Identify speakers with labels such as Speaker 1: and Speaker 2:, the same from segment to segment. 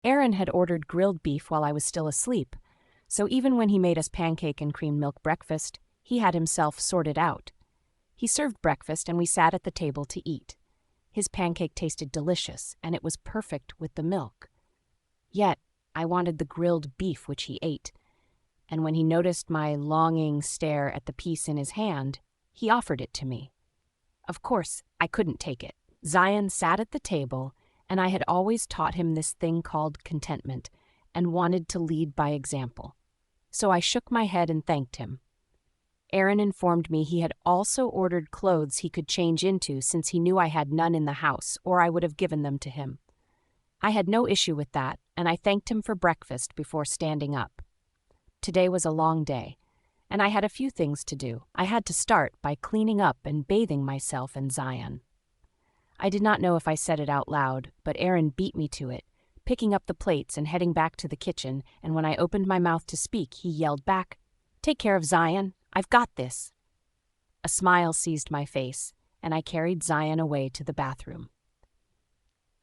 Speaker 1: Aaron had ordered grilled beef while I was still asleep, so even when he made us pancake and cream milk breakfast, he had himself sorted out. He served breakfast and we sat at the table to eat. His pancake tasted delicious, and it was perfect with the milk. Yet, I wanted the grilled beef which he ate, and when he noticed my longing stare at the piece in his hand, he offered it to me. Of course, I couldn't take it. Zion sat at the table, and I had always taught him this thing called contentment, and wanted to lead by example. So I shook my head and thanked him. Aaron informed me he had also ordered clothes he could change into since he knew I had none in the house, or I would have given them to him. I had no issue with that, and I thanked him for breakfast before standing up. Today was a long day, and I had a few things to do. I had to start by cleaning up and bathing myself and Zion. I did not know if I said it out loud, but Aaron beat me to it, picking up the plates and heading back to the kitchen, and when I opened my mouth to speak, he yelled back, "Take care of Zion. I've got this." A smile seized my face, and I carried Zion away to the bathroom.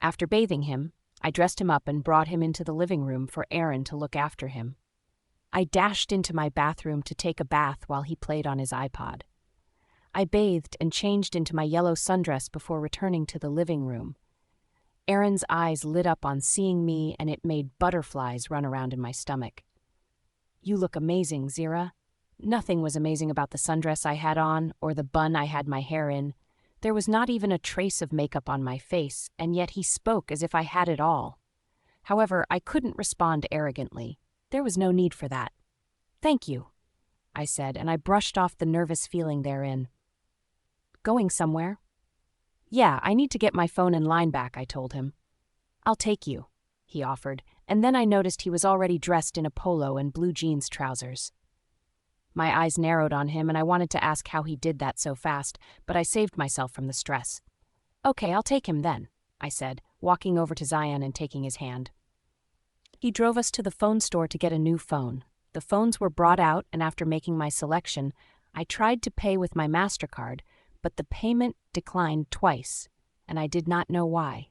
Speaker 1: After bathing him, I dressed him up and brought him into the living room for Aaron to look after him. I dashed into my bathroom to take a bath while he played on his iPod. I bathed and changed into my yellow sundress before returning to the living room. Aaron's eyes lit up on seeing me, and it made butterflies run around in my stomach. "You look amazing, Zera." Nothing was amazing about the sundress I had on or the bun I had my hair in. There was not even a trace of makeup on my face, and yet he spoke as if I had it all. However, I couldn't respond arrogantly. There was no need for that. "Thank you," I said, and I brushed off the nervous feeling therein. "Going somewhere?" "Yeah, I need to get my phone and line back," I told him. "I'll take you," he offered, and then I noticed he was already dressed in a polo and blue jeans trousers. My eyes narrowed on him, and I wanted to ask how he did that so fast, but I saved myself from the stress. "Okay, I'll take him then," I said, walking over to Zion and taking his hand. He drove us to the phone store to get a new phone. The phones were brought out, and after making my selection, I tried to pay with my MasterCard, but the payment declined twice, and I did not know why.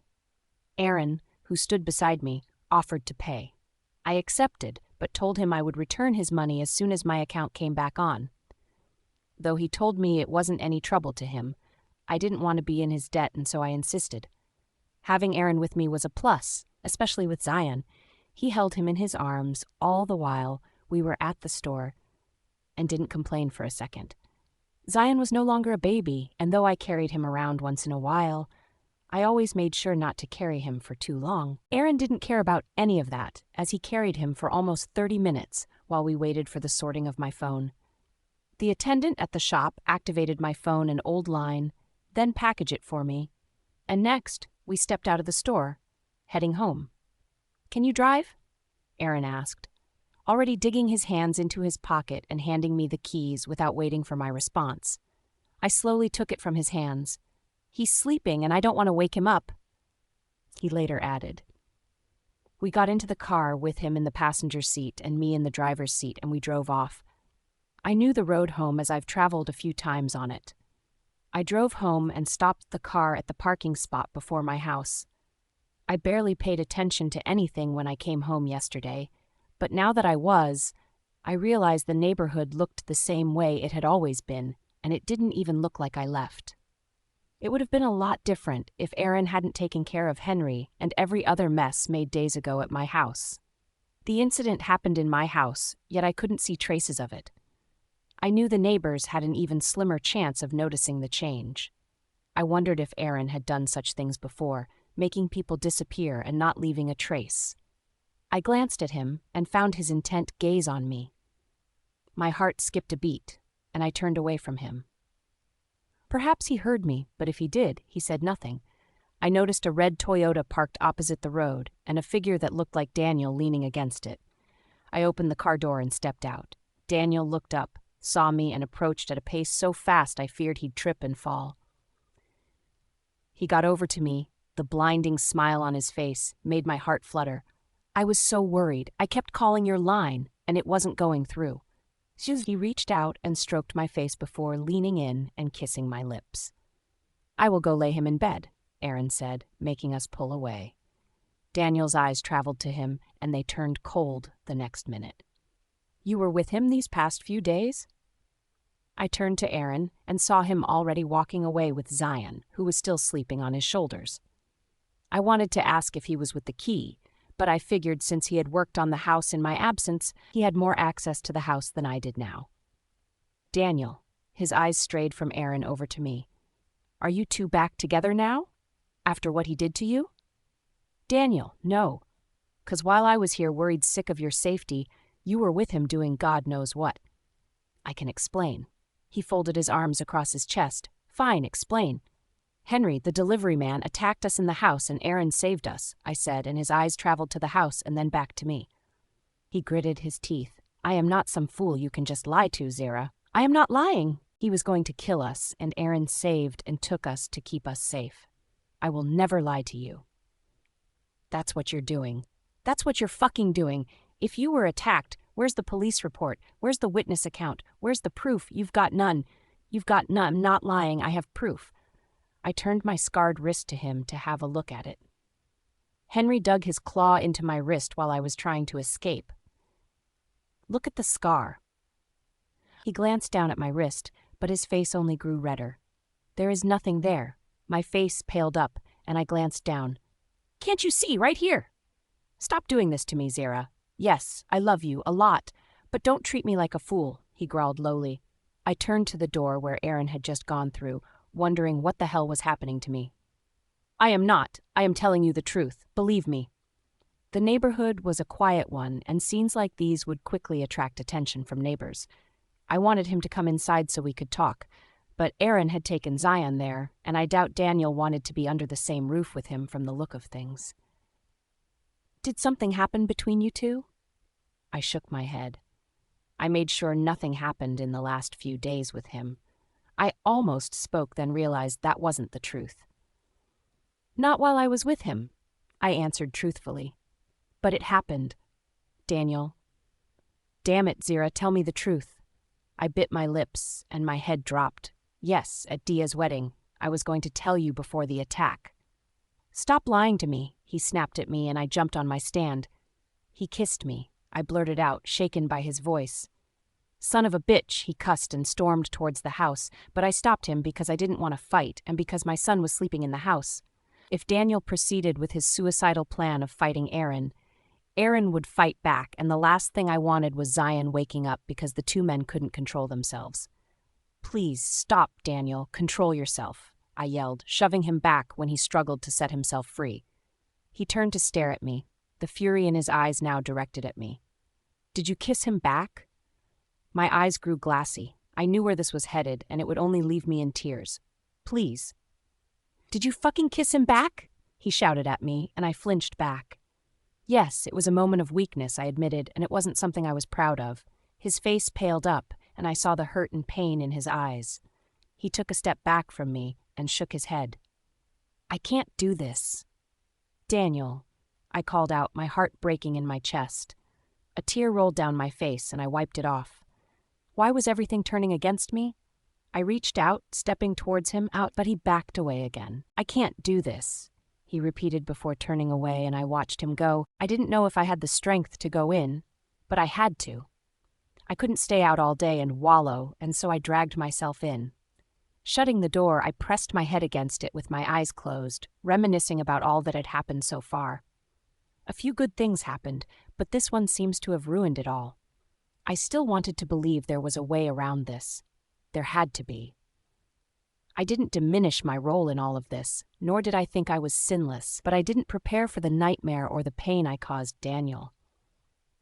Speaker 1: Aaron, who stood beside me, offered to pay. I accepted, but told him I would return his money as soon as my account came back on. Though he told me it wasn't any trouble to him, I didn't want to be in his debt, and so I insisted. Having Aaron with me was a plus, especially with Zion. He held him in his arms all the while we were at the store and didn't complain for a second. Zion was no longer a baby, and though I carried him around once in a while, I always made sure not to carry him for too long. Aaron didn't care about any of that, as he carried him for almost 30 minutes while we waited for the sorting of my phone. The attendant at the shop activated my phone and old line, then packaged it for me, and next we stepped out of the store, heading home. "Can you drive?" Aaron asked, already digging his hands into his pocket and handing me the keys without waiting for my response. I slowly took it from his hands. "He's sleeping and I don't want to wake him up," he later added. We got into the car with him in the passenger seat and me in the driver's seat, and we drove off. I knew the road home as I've traveled a few times on it. I drove home and stopped the car at the parking spot before my house. I barely paid attention to anything when I came home yesterday, but now that I realized the neighborhood looked the same way it had always been, and it didn't even look like I left. It would have been a lot different if Aaron hadn't taken care of Henry and every other mess made days ago at my house. The incident happened in my house, yet I couldn't see traces of it. I knew the neighbors had an even slimmer chance of noticing the change. I wondered if Aaron had done such things before, making people disappear and not leaving a trace. I glanced at him and found his intent gaze on me. My heart skipped a beat, and I turned away from him. Perhaps he heard me, but if he did, he said nothing. I noticed a red Toyota parked opposite the road and a figure that looked like Daniel leaning against it. I opened the car door and stepped out. Daniel looked up, saw me, and approached at a pace so fast I feared he'd trip and fall. He got over to me. The blinding smile on his face made my heart flutter. I was so worried. I kept calling your line, and it wasn't going through. He reached out and stroked my face before leaning in and kissing my lips. "I will go lay him in bed," Aaron said, making us pull away. Daniel's eyes traveled to him, and they turned cold the next minute. You were with him these past few days? I turned to Aaron and saw him already walking away with Zion, who was still sleeping on his shoulders. I wanted to ask if he was with the key, but I figured since he had worked on the house in my absence, he had more access to the house than I did now. Daniel, his eyes strayed from Aaron over to me. Are you two back together now? After what he did to you? Daniel, no. 'Cause while I was here worried sick of your safety, you were with him doing God knows what. I can explain. He folded his arms across his chest. Fine, explain. Henry, the delivery man, attacked us in the house and Aaron saved us, I said, and his eyes traveled to the house and then back to me. He gritted his teeth. I am not some fool you can just lie to, Zera. I am not lying. He was going to kill us, and Aaron saved and took us to keep us safe. I will never lie to you. That's what you're doing. That's what you're fucking doing. If you were attacked, where's the police report? Where's the witness account? Where's the proof? You've got none. You've got none. I'm not lying. I have proof. I turned my scarred wrist to him to have a look at it. Henry dug his claw into my wrist while I was trying to escape. Look at the scar. He glanced down at my wrist, but his face only grew redder. There is nothing there. My face paled up, and I glanced down. Can't you see, right here? Stop doing this to me, Zera. Yes, I love you, a lot, but don't treat me like a fool, he growled lowly. I turned to the door where Aaron had just gone through, wondering what the hell was happening to me. I am not. I am telling you the truth. Believe me. The neighborhood was a quiet one, and scenes like these would quickly attract attention from neighbors. I wanted him to come inside so we could talk, but Aaron had taken Zion there, and I doubt Daniel wanted to be under the same roof with him from the look of things. Did something happen between you two? I shook my head. I made sure nothing happened in the last few days with him. I almost spoke, then realized that wasn't the truth. Not while I was with him, I answered truthfully. But it happened. Daniel. Damn it, Zera, tell me the truth. I bit my lips, and my head dropped. Yes, at Dia's wedding. I was going to tell you before the attack. Stop lying to me, he snapped at me, and I jumped on my stand. He kissed me, I blurted out, shaken by his voice. Son of a bitch, he cussed and stormed towards the house, but I stopped him because I didn't want to fight and because my son was sleeping in the house. If Daniel proceeded with his suicidal plan of fighting Aaron would fight back, and the last thing I wanted was Zion waking up because the two men couldn't control themselves. Please, stop, Daniel. Control yourself, I yelled, shoving him back when he struggled to set himself free. He turned to stare at me, the fury in his eyes now directed at me. Did you kiss him back? My eyes grew glassy. I knew where this was headed, and it would only leave me in tears. Please. Did you fucking kiss him back? He shouted at me, and I flinched back. Yes, it was a moment of weakness, I admitted, and it wasn't something I was proud of. His face paled up, and I saw the hurt and pain in his eyes. He took a step back from me and shook his head. I can't do this. Daniel, I called out, my heart breaking in my chest. A tear rolled down my face, and I wiped it off. Why was everything turning against me? I reached out, stepping towards him, but he backed away again. I can't do this, he repeated before turning away, and I watched him go. I didn't know if I had the strength to go in, but I had to. I couldn't stay out all day and wallow, and so I dragged myself in. Shutting the door, I pressed my head against it with my eyes closed, reminiscing about all that had happened so far. A few good things happened, but this one seems to have ruined it all. I still wanted to believe there was a way around this. There had to be. I didn't diminish my role in all of this, nor did I think I was sinless, but I didn't prepare for the nightmare or the pain I caused Daniel.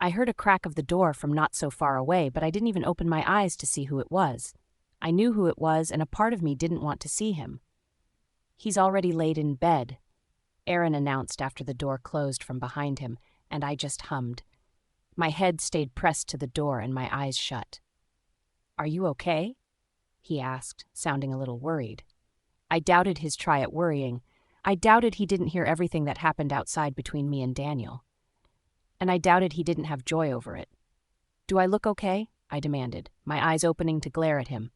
Speaker 1: I heard a crack of the door from not so far away, but I didn't even open my eyes to see who it was. I knew who it was, and a part of me didn't want to see him. He's already laid in bed, Aaron announced after the door closed from behind him, and I just hummed. My head stayed pressed to the door and my eyes shut. Are you okay? He asked, sounding a little worried. I doubted his try at worrying. I doubted he didn't hear everything that happened outside between me and Daniel. And I doubted he didn't have joy over it. Do I look okay? I demanded, my eyes opening to glare at him.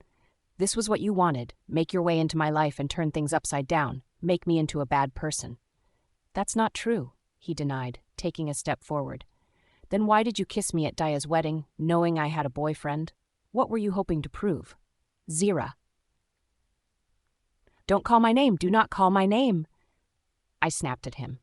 Speaker 1: This was what you wanted, make your way into my life and turn things upside down, make me into a bad person. That's not true. he denied, taking a step forward. Then why did you kiss me at Daya's wedding, knowing I had a boyfriend? What were you hoping to prove? Zera. Don't call my name, do not call my name. I snapped at him.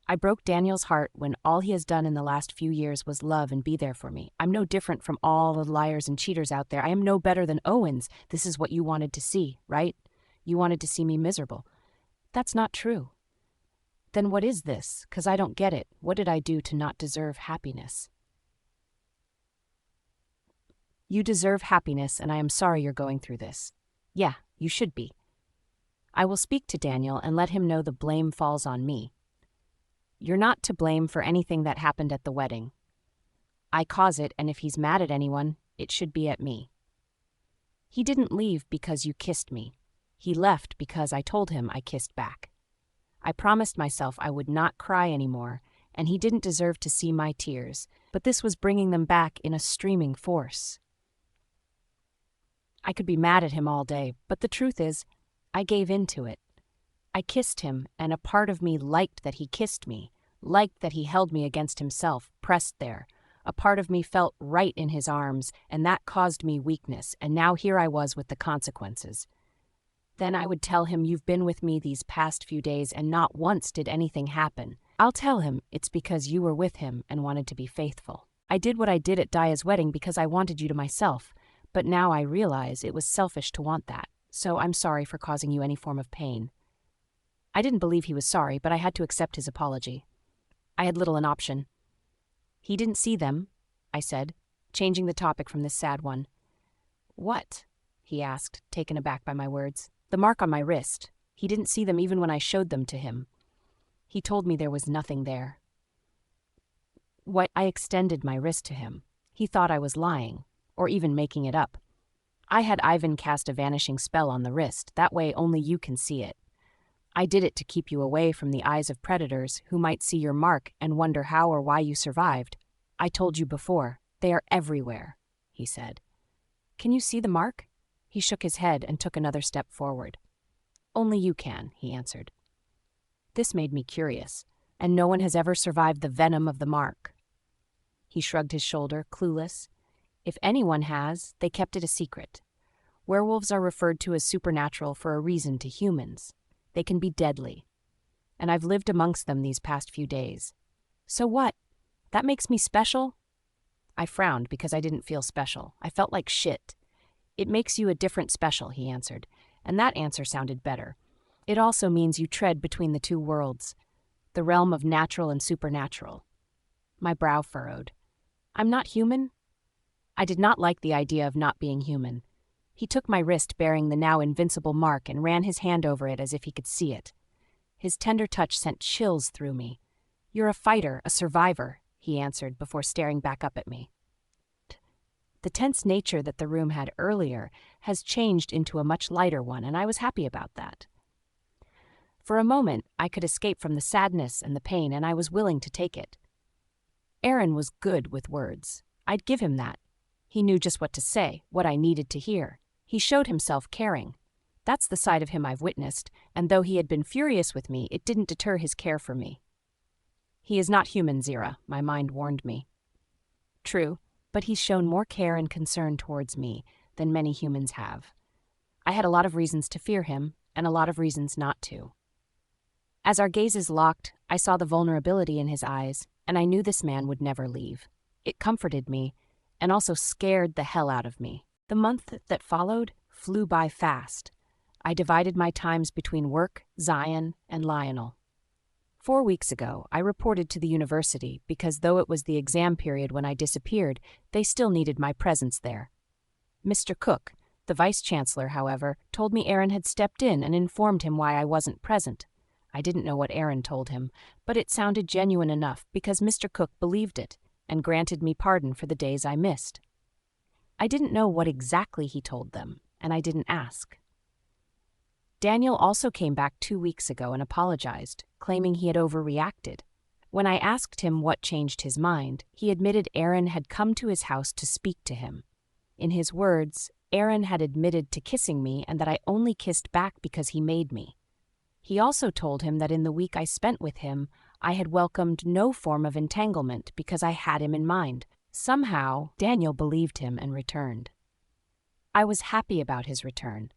Speaker 1: I broke Daniel's heart when all he has done in the last few years was love and be there for me. I'm no different from all the liars and cheaters out there. I am no better than Owens. This is what you wanted to see, right? You wanted to see me miserable. That's not true. Then what is this? 'Cause I don't get it. What did I do to not deserve happiness? You deserve happiness, and I am sorry you're going through this. Yeah, you should be. I will speak to Daniel and let him know the blame falls on me. You're not to blame for anything that happened at the wedding. I cause it, and if he's mad at anyone, it should be at me. He didn't leave because you kissed me. He left because I told him I kissed back. I promised myself I would not cry anymore, and he didn't deserve to see my tears, but this was bringing them back in a streaming force. I could be mad at him all day, but the truth is, I gave in to it. I kissed him, and a part of me liked that he kissed me, liked that he held me against himself, pressed there. A part of me felt right in his arms, and that caused me weakness, and now here I was with the consequences. Then I would tell him, you've been with me these past few days, and not once did anything happen. I'll tell him it's because you were with him and wanted to be faithful. I did what I did at Daya's wedding because I wanted you to myself, but now I realize it was selfish to want that, so I'm sorry for causing you any form of pain. I didn't believe he was sorry, but I had to accept his apology. I had little an option. He didn't see them, I said, changing the topic from this sad one. What? He asked, taken aback by my words. The mark on my wrist. He didn't see them even when I showed them to him. He told me there was nothing there. What? I extended my wrist to him. He thought I was lying, or even making it up. I had Ivan cast a vanishing spell on the wrist. That way only you can see it. I did it to keep you away from the eyes of predators who might see your mark and wonder how or why you survived. I told you before, they are everywhere, he said. Can you see the mark? He shook his head and took another step forward. Only you can, he answered. This made me curious, and no one has ever survived the venom of the mark. He shrugged his shoulder, clueless. If anyone has, they kept it a secret. Werewolves are referred to as supernatural for a reason to humans. They can be deadly, and I've lived amongst them these past few days. So what? That makes me special? I frowned because I didn't feel special. I felt like shit. It makes you a different special, he answered, and that answer sounded better. It also means you tread between the two worlds, the realm of natural and supernatural. My brow furrowed. I'm not human? I did not like the idea of not being human. He took my wrist bearing the now invincible mark and ran his hand over it as if he could see it. His tender touch sent chills through me. You're a fighter, a survivor, he answered before staring back up at me. The tense nature that the room had earlier has changed into a much lighter one, and I was happy about that. For a moment, I could escape from the sadness and the pain, and I was willing to take it. Aaron was good with words. I'd give him that. He knew just what to say, what I needed to hear. He showed himself caring. That's the side of him I've witnessed, and though he had been furious with me, it didn't deter his care for me. He is not human, Zera, my mind warned me. True, but he's shown more care and concern towards me than many humans have. I had a lot of reasons to fear him, and a lot of reasons not to. As our gazes locked, I saw the vulnerability in his eyes, and I knew this man would never leave. It comforted me, and also scared the hell out of me. The month that followed flew by fast. I divided my times between work, Zion, and Lionel. 4 weeks ago, I reported to the university because though it was the exam period when I disappeared, they still needed my presence there. Mr. Cook, the vice-chancellor, however, told me Aaron had stepped in and informed him why I wasn't present. I didn't know what Aaron told him, but it sounded genuine enough because Mr. Cook believed it and granted me pardon for the days I missed. I didn't know what exactly he told them, and I didn't ask. Daniel also came back 2 weeks ago and apologized, claiming he had overreacted. When I asked him what changed his mind, he admitted Aaron had come to his house to speak to him. In his words, Aaron had admitted to kissing me and that I only kissed back because he made me. He also told him that in the week I spent with him, I had welcomed no form of entanglement because I had him in mind. Somehow, Daniel believed him and returned. I was happy about his return.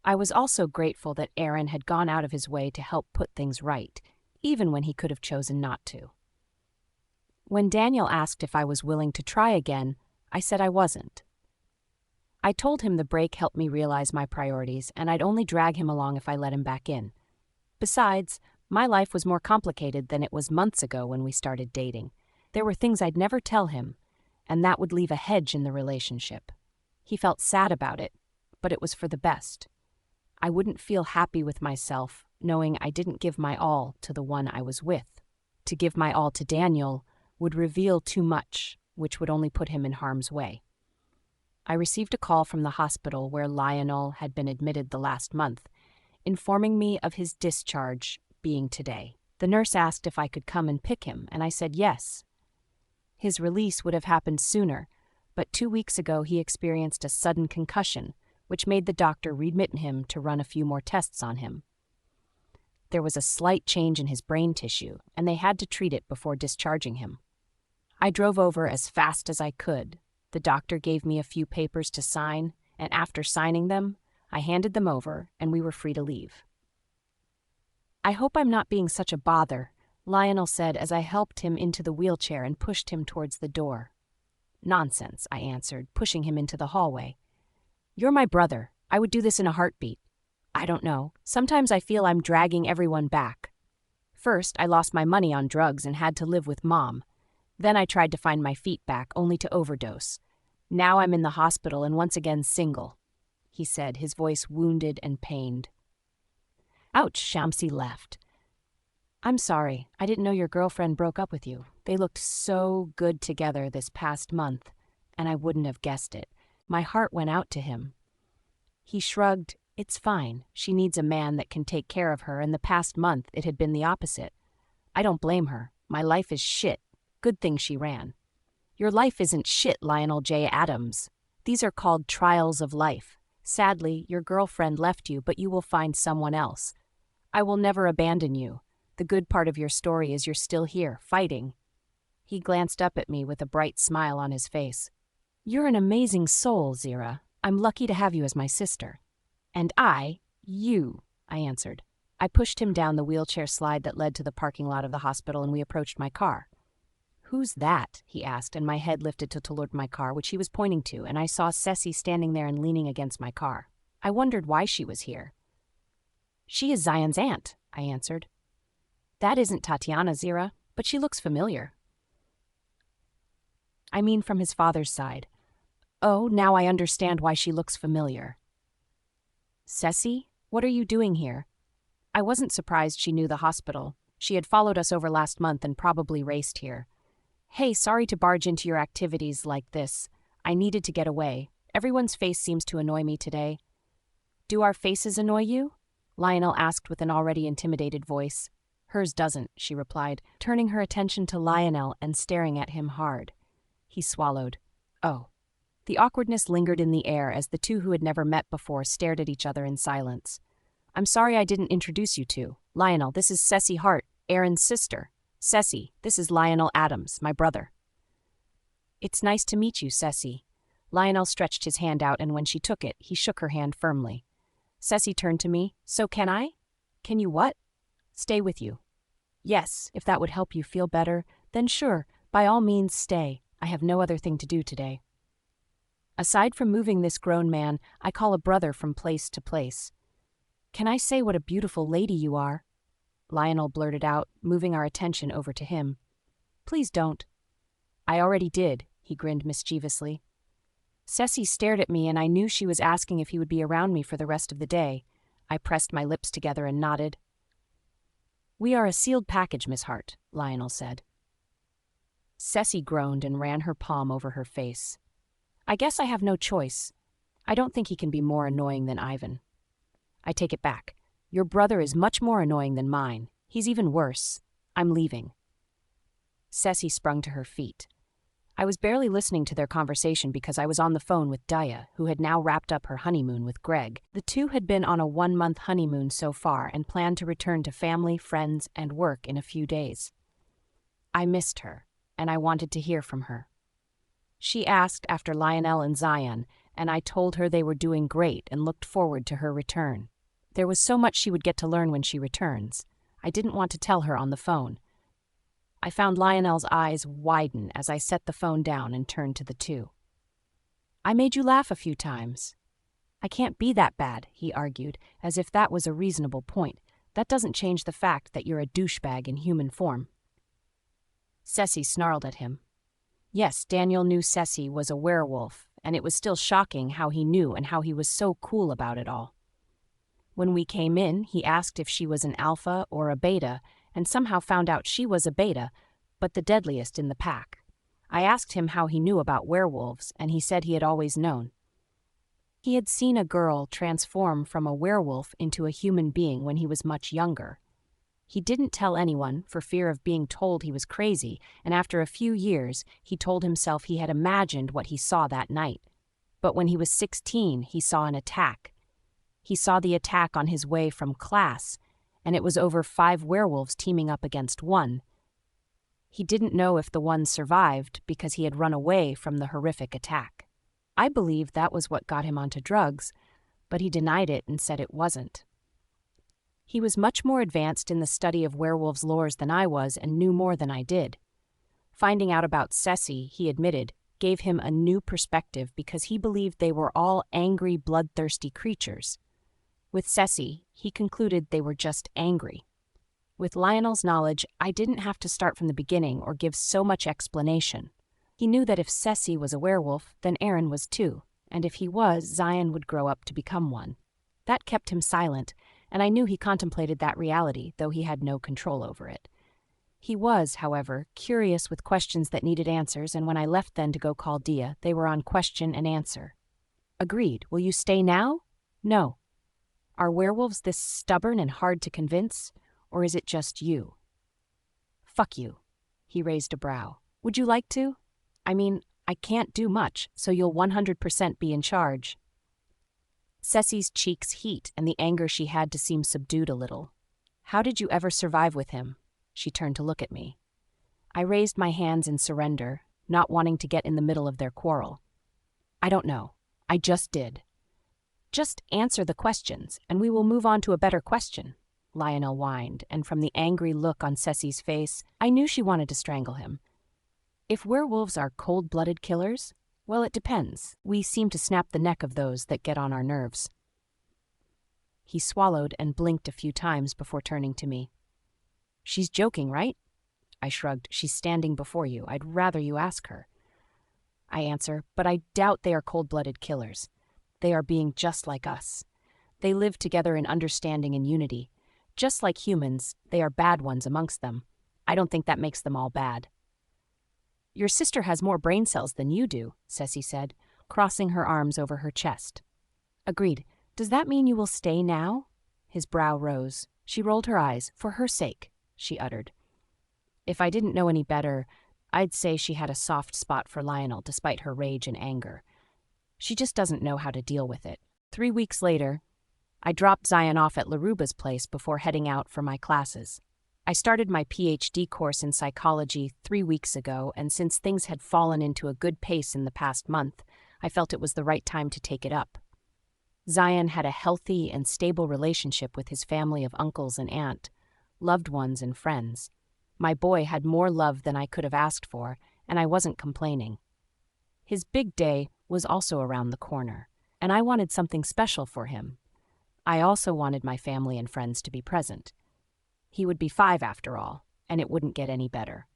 Speaker 1: I was also grateful that Aaron had gone out of his way to help put things right, even when he could have chosen not to. When Daniel asked if I was willing to try again, I said I wasn't. I told him the break helped me realize my priorities, and I'd only drag him along if I let him back in. Besides, my life was more complicated than it was months ago when we started dating. There were things I'd never tell him, and that would leave a hedge in the relationship. He felt sad about it, but it was for the best. I wouldn't feel happy with myself, knowing I didn't give my all to the one I was with. To give my all to Daniel would reveal too much, which would only put him in harm's way. I received a call from the hospital where Lionel had been admitted the last month, informing me of his discharge being today. The nurse asked if I could come and pick him, and I said yes. His release would have happened sooner, but 2 weeks ago he experienced a sudden concussion, which made the doctor remit him to run a few more tests on him. There was a slight change in his brain tissue, and they had to treat it before discharging him. I drove over as fast as I could. The doctor gave me a few papers to sign, and after signing them, I handed them over, and we were free to leave. "I hope I'm not being such a bother," Lionel said as I helped him into the wheelchair and pushed him towards the door. "Nonsense," I answered, pushing him into the hallway. "You're my brother. I would do this in a heartbeat. I don't know. Sometimes I feel I'm dragging everyone back. First, I lost my money on drugs and had to live with Mom. Then I tried to find my feet back, only to overdose. Now I'm in the hospital and once again single," he said, his voice wounded and pained. "Ouch," Shamsi left. "I'm sorry. I didn't know your girlfriend broke up with you. They looked so good together this past month, and I wouldn't have guessed it." My heart went out to him. He shrugged. "It's fine. She needs a man that can take care of her, and the past month it had been the opposite. I don't blame her. My life is shit. Good thing she ran." "Your life isn't shit, Lionel J. Adams. These are called trials of life. Sadly, your girlfriend left you, but you will find someone else. I will never abandon you. The good part of your story is you're still here, fighting." He glanced up at me with a bright smile on his face. "You're an amazing soul, Zera. I'm lucky to have you as my sister." "And you," I answered. I pushed him down the wheelchair slide that led to the parking lot of the hospital, and we approached my car. "Who's that?" he asked, and my head lifted toward my car, which he was pointing to, and I saw Ceci standing there and leaning against my car. I wondered why she was here. "She is Zion's aunt," I answered. "That isn't Tatiana, Zera, but she looks familiar." "I mean from his father's side." "Oh, now I understand why she looks familiar." "Ceci, what are you doing here?" I wasn't surprised she knew the hospital. She had followed us over last month and probably raced here. "Hey, sorry to barge into your activities like this. I needed to get away. Everyone's face seems to annoy me today." "Do our faces annoy you?" Lionel asked with an already intimidated voice. "Hers doesn't," she replied, turning her attention to Lionel and staring at him hard. He swallowed. "Oh." The awkwardness lingered in the air as the two who had never met before stared at each other in silence. "I'm sorry I didn't introduce you to. Lionel, this is Ceci Hart, Aaron's sister. Ceci, this is Lionel Adams, my brother." "It's nice to meet you, Ceci." Lionel stretched his hand out, and when she took it, he shook her hand firmly. Ceci turned to me. "So can I?" "Can you what?" "Stay with you." "Yes, if that would help you feel better, then sure, by all means stay. I have no other thing to do today." Aside from moving this grown man, I call a brother from place to place. "Can I say what a beautiful lady you are?" Lionel blurted out, moving our attention over to him. "Please don't." "I already did," he grinned mischievously. Ceci stared at me, and I knew she was asking if he would be around me for the rest of the day. I pressed my lips together and nodded. "We are a sealed package, Miss Hart," Lionel said. Ceci groaned and ran her palm over her face. "I guess I have no choice. I don't think he can be more annoying than Ivan." "I take it back. Your brother is much more annoying than mine. He's even worse. I'm leaving." Ceci sprung to her feet. I was barely listening to their conversation because I was on the phone with Daya, who had now wrapped up her honeymoon with Greg. The two had been on a 1-month honeymoon so far and planned to return to family, friends, and work in a few days. I missed her, and I wanted to hear from her. She asked after Lionel and Zion, and I told her they were doing great and looked forward to her return. There was so much she would get to learn when she returns. I didn't want to tell her on the phone. I found Lionel's eyes widen as I set the phone down and turned to the two. "I made you laugh a few times." "I can't be that bad," he argued, as if that was a reasonable point. "That doesn't change the fact that you're a douchebag in human form." Ceci snarled at him. Yes, Daniel knew Ceci was a werewolf, and it was still shocking how he knew and how he was so cool about it all. When we came in, he asked if she was an alpha or a beta, and somehow found out she was a beta, but the deadliest in the pack. I asked him how he knew about werewolves, and he said he had always known. He had seen a girl transform from a werewolf into a human being when he was much younger. He didn't tell anyone for fear of being told he was crazy, and after a few years, he told himself he had imagined what he saw that night. But when he was 16, he saw an attack. He saw the attack on his way from class, and it was over 5 werewolves teaming up against one. He didn't know if the one survived because he had run away from the horrific attack. I believe that was what got him onto drugs, but he denied it and said it wasn't. He was much more advanced in the study of werewolves' lores than I was and knew more than I did. Finding out about Ceci, he admitted, gave him a new perspective because he believed they were all angry, bloodthirsty creatures. With Ceci, he concluded they were just angry. With Lionel's knowledge, I didn't have to start from the beginning or give so much explanation. He knew that if Ceci was a werewolf, then Aaron was too, and if he was, Zion would grow up to become one. That kept him silent, and I knew he contemplated that reality, though he had no control over it. He was, however, curious with questions that needed answers, and when I left then to go call Dia, they were on question and answer. "Agreed. Will you stay now?" "No." "Are werewolves this stubborn and hard to convince, or is it just you?" "Fuck you." He raised a brow. "Would you like to? I mean, I can't do much, so you'll 100% be in charge." Ceci's cheeks heat and the anger she had to seem subdued a little. "How did you ever survive with him?" She turned to look at me. I raised my hands in surrender, not wanting to get in the middle of their quarrel. "I don't know. I just did." "Just answer the questions, and we will move on to a better question," Lionel whined, and from the angry look on Ceci's face, I knew she wanted to strangle him. "If werewolves are cold-blooded killers, well, it depends. We seem to snap the neck of those that get on our nerves." He swallowed and blinked a few times before turning to me. "She's joking, right?" I shrugged. "She's standing before you. I'd rather you ask her." I answer, "But I doubt they are cold-blooded killers. They are being just like us. They live together in understanding and unity. Just like humans, they are bad ones amongst them. I don't think that makes them all bad." "Your sister has more brain cells than you do," Ceci said, crossing her arms over her chest. "Agreed. Does that mean you will stay now?" His brow rose. She rolled her eyes. "For her sake," she uttered. If I didn't know any better, I'd say she had a soft spot for Lionel despite her rage and anger. She just doesn't know how to deal with it. 3 weeks later, I dropped Zion off at Laruba's place before heading out for my classes. I started my PhD course in psychology 3 weeks ago, and since things had fallen into a good pace in the past month, I felt it was the right time to take it up. Zion had a healthy and stable relationship with his family of uncles and aunt, loved ones and friends. My boy had more love than I could have asked for, and I wasn't complaining. His big day was also around the corner, and I wanted something special for him. I also wanted my family and friends to be present. He would be 5 after all, and it wouldn't get any better.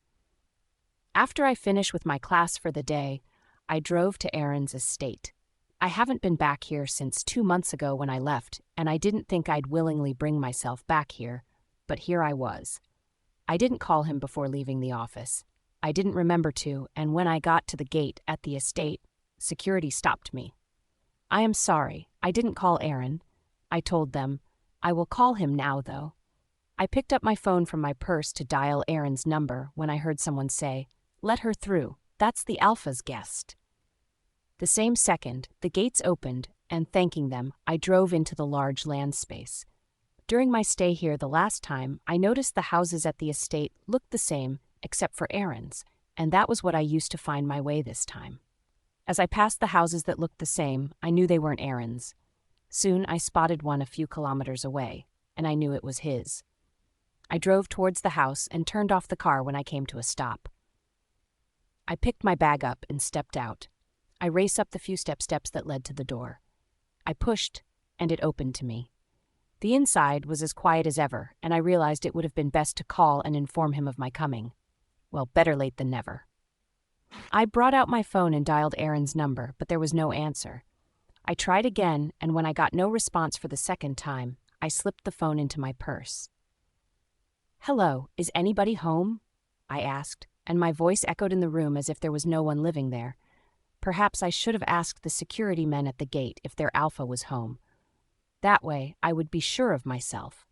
Speaker 1: After I finished with my class for the day, I drove to Aaron's estate. I haven't been back here since 2 months ago when I left, and I didn't think I'd willingly bring myself back here, but here I was. I didn't call him before leaving the office. I didn't remember to, and when I got to the gate at the estate, security stopped me. "I am sorry, I didn't call Aaron." I told them, "I will call him now, though." I picked up my phone from my purse to dial Aaron's number when I heard someone say, "Let her through." That's the Alpha's guest. The same second, the gates opened, and thanking them, I drove into the large land space. During my stay here the last time, I noticed the houses at the estate looked the same, except for Aaron's, and that was what I used to find my way this time. As I passed the houses that looked the same, I knew they weren't Aaron's. Soon I spotted one a few kilometers away, and I knew it was his. I drove towards the house and turned off the car when I came to a stop. I picked my bag up and stepped out. I raced up the few steps that led to the door. I pushed, and it opened to me. The inside was as quiet as ever, and I realized it would have been best to call and inform him of my coming. Well, better late than never. I brought out my phone and dialed Aaron's number, but there was no answer. I tried again, and when I got no response for the second time, I slipped the phone into my purse. "Hello, is anybody home?" I asked, and my voice echoed in the room as if there was no one living there. Perhaps I should have asked the security men at the gate if their Alpha was home. That way, I would be sure of myself.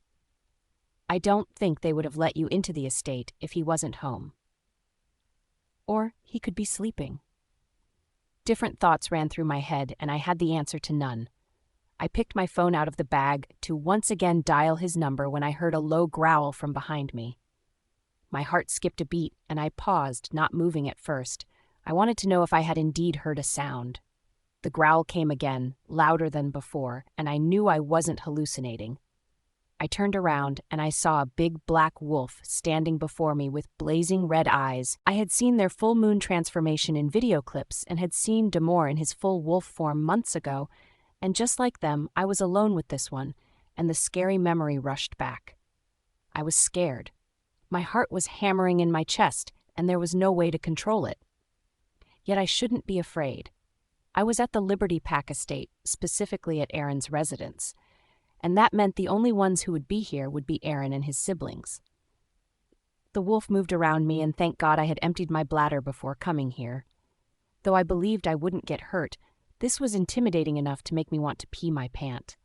Speaker 1: I don't think they would have let you into the estate if he wasn't home. Or he could be sleeping. Different thoughts ran through my head, and I had the answer to none. I picked my phone out of the bag to once again dial his number when I heard a low growl from behind me. My heart skipped a beat, and I paused, not moving at first. I wanted to know if I had indeed heard a sound. The growl came again, louder than before, and I knew I wasn't hallucinating. I turned around, and I saw a big black wolf standing before me with blazing red eyes. I had seen their full moon transformation in video clips and had seen Demore in his full wolf form months ago, and just like them, I was alone with this one, and the scary memory rushed back. I was scared. My heart was hammering in my chest, and there was no way to control it. Yet I shouldn't be afraid. I was at the Liberty Pack estate, specifically at Aaron's residence, and that meant the only ones who would be here would be Aaron and his siblings. The wolf moved around me, and thank God I had emptied my bladder before coming here. Though I believed I wouldn't get hurt, this was intimidating enough to make me want to pee my pant.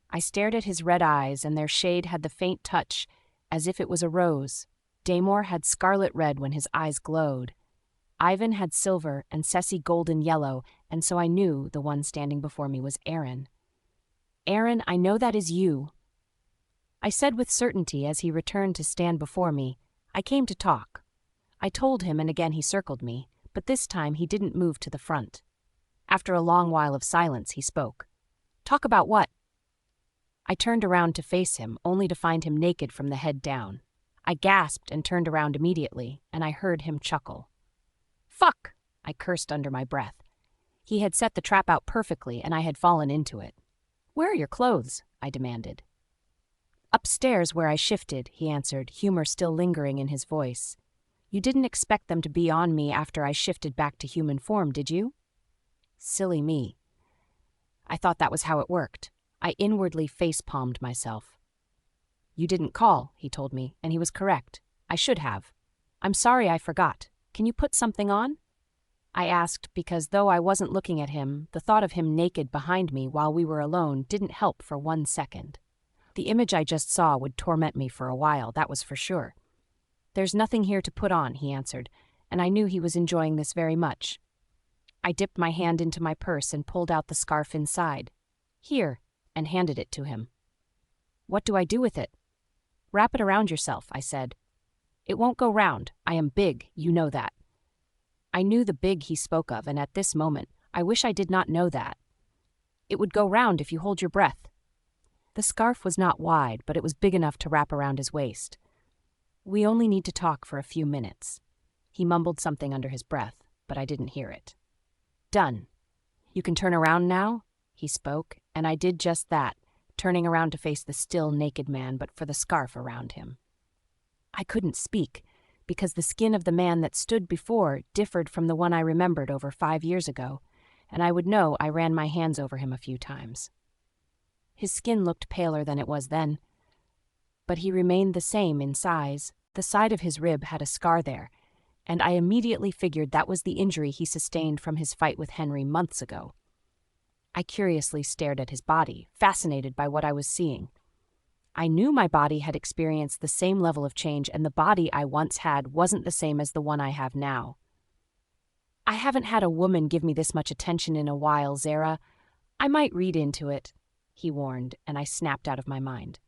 Speaker 1: I stared at his red eyes, and their shade had the faint touch, as if it was a rose. Demore had scarlet red when his eyes glowed. Ivan had silver and Ceci golden yellow, and so I knew the one standing before me was Aaron. "Aaron, I know that is you," I said with certainty as he returned to stand before me. "I came to talk." I told him, and again he circled me, but this time he didn't move to the front. After a long while of silence, he spoke. "Talk about what?" I turned around to face him, only to find him naked from the head down. I gasped and turned around immediately, and I heard him chuckle. "Fuck!" I cursed under my breath. He had set the trap out perfectly, and I had fallen into it. "Where are your clothes?" I demanded. "Upstairs where I shifted," he answered, humor still lingering in his voice. "You didn't expect them to be on me after I shifted back to human form, did you?" Silly me. I thought that was how it worked. I inwardly face-palmed myself. "You didn't call," he told me, and he was correct. I should have. "I'm sorry I forgot. Can you put something on?" I asked because though I wasn't looking at him, the thought of him naked behind me while we were alone didn't help for 1 second. The image I just saw would torment me for a while, that was for sure. "There's nothing here to put on," he answered, and I knew he was enjoying this very much. I dipped my hand into my purse and pulled out the scarf inside. "Here," and handed it to him. "What do I do with it?" "Wrap it around yourself," I said. "It won't go round. I am big, you know that." I knew the big he spoke of, and at this moment, I wish I did not know that. "It would go round if you hold your breath." The scarf was not wide, but it was big enough to wrap around his waist. "We only need to talk for a few minutes." He mumbled something under his breath, but I didn't hear it. "Done. You can turn around now?" He spoke, and I did just that, turning around to face the still naked man, but for the scarf around him. I couldn't speak, because the skin of the man that stood before differed from the one I remembered over 5 years ago, and I would know I ran my hands over him a few times. His skin looked paler than it was then, but he remained the same in size. The side of his rib had a scar there, and I immediately figured that was the injury he sustained from his fight with Henry months ago. I curiously stared at his body, fascinated by what I was seeing. I knew my body had experienced the same level of change, and the body I once had wasn't the same as the one I have now. I haven't had a woman give me this much attention in a while, Zera. I might read into it, he warned, and I snapped out of my mind.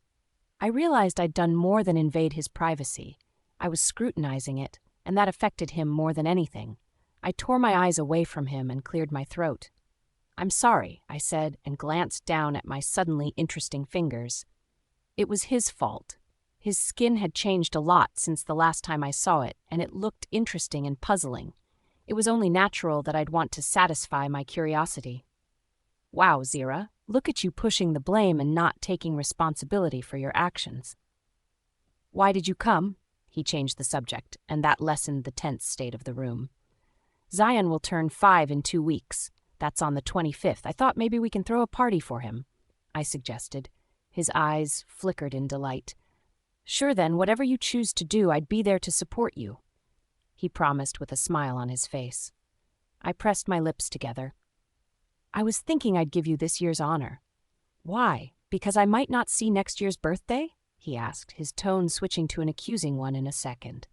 Speaker 1: I realized I'd done more than invade his privacy. I was scrutinizing it, and that affected him more than anything. I tore my eyes away from him and cleared my throat. "I'm sorry," I said, and glanced down at my suddenly interesting fingers. It was his fault. His skin had changed a lot since the last time I saw it, and it looked interesting and puzzling. It was only natural that I'd want to satisfy my curiosity. "Wow, Zera, look at you pushing the blame and not taking responsibility for your actions." "Why did you come?" He changed the subject, and that lessened the tense state of the room. "Zion will turn 5 in 2 weeks. That's on the 25th. I thought maybe we can throw a party for him," I suggested. His eyes flickered in delight. "Sure then, whatever you choose to do, I'd be there to support you," he promised with a smile on his face. I pressed my lips together. "I was thinking I'd give you this year's honor." "Why? Because I might not see next year's birthday?" he asked, his tone switching to an accusing one in a second.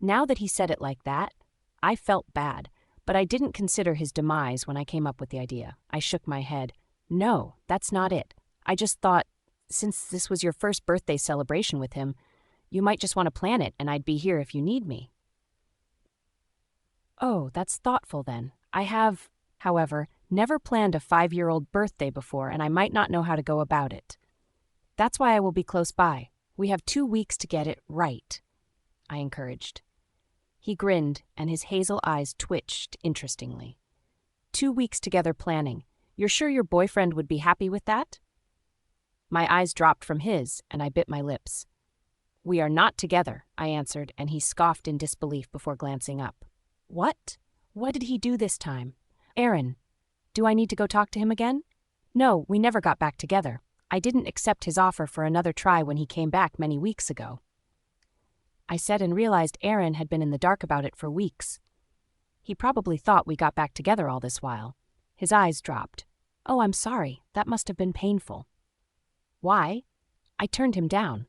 Speaker 1: Now that he said it like that, I felt bad, but I didn't consider his demise when I came up with the idea. I shook my head. "No, that's not it. I just thought, since this was your first birthday celebration with him, you might just want to plan it and I'd be here if you need me." "Oh, that's thoughtful then. I have, however, never planned a 5-year-old birthday before, and I might not know how to go about it. That's why I will be close by. We have 2 weeks to get it right," I encouraged. He grinned, and his hazel eyes twitched interestingly. "2 weeks together planning. You're sure your boyfriend would be happy with that?" My eyes dropped from his, and I bit my lips. "We are not together," I answered, and he scoffed in disbelief before glancing up. "What? What did he do this time? Aaron, do I need to go talk to him again?" "No, we never got back together. I didn't accept his offer for another try when he came back many weeks ago," I said, and realized Aaron had been in the dark about it for weeks. He probably thought we got back together all this while. His eyes dropped. "Oh, I'm sorry. That must have been painful." "Why?" I turned him down.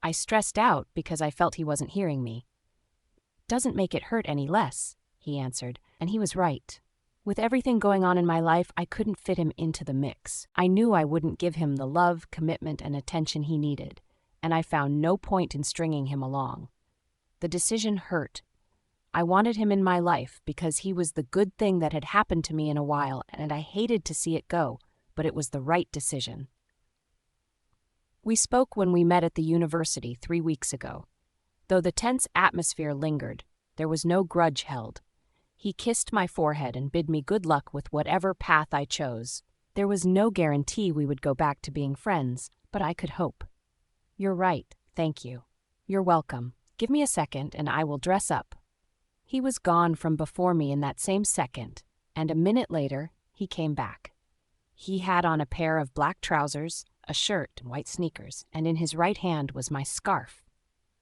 Speaker 1: I stressed out because I felt he wasn't hearing me. "Doesn't make it hurt any less," he answered, and he was right. With everything going on in my life, I couldn't fit him into the mix. I knew I wouldn't give him the love, commitment, and attention he needed, and I found no point in stringing him along. The decision hurt. I wanted him in my life because he was the good thing that had happened to me in a while, and I hated to see it go, but it was the right decision. We spoke when we met at the university 3 weeks ago. Though the tense atmosphere lingered, there was no grudge held. He kissed my forehead and bid me good luck with whatever path I chose. There was no guarantee we would go back to being friends, but I could hope. "You're right, thank you." "You're welcome. Give me a second and I will dress up." He was gone from before me in that same second, and a minute later, he came back. He had on a pair of black trousers, a shirt, and white sneakers, and in his right hand was my scarf.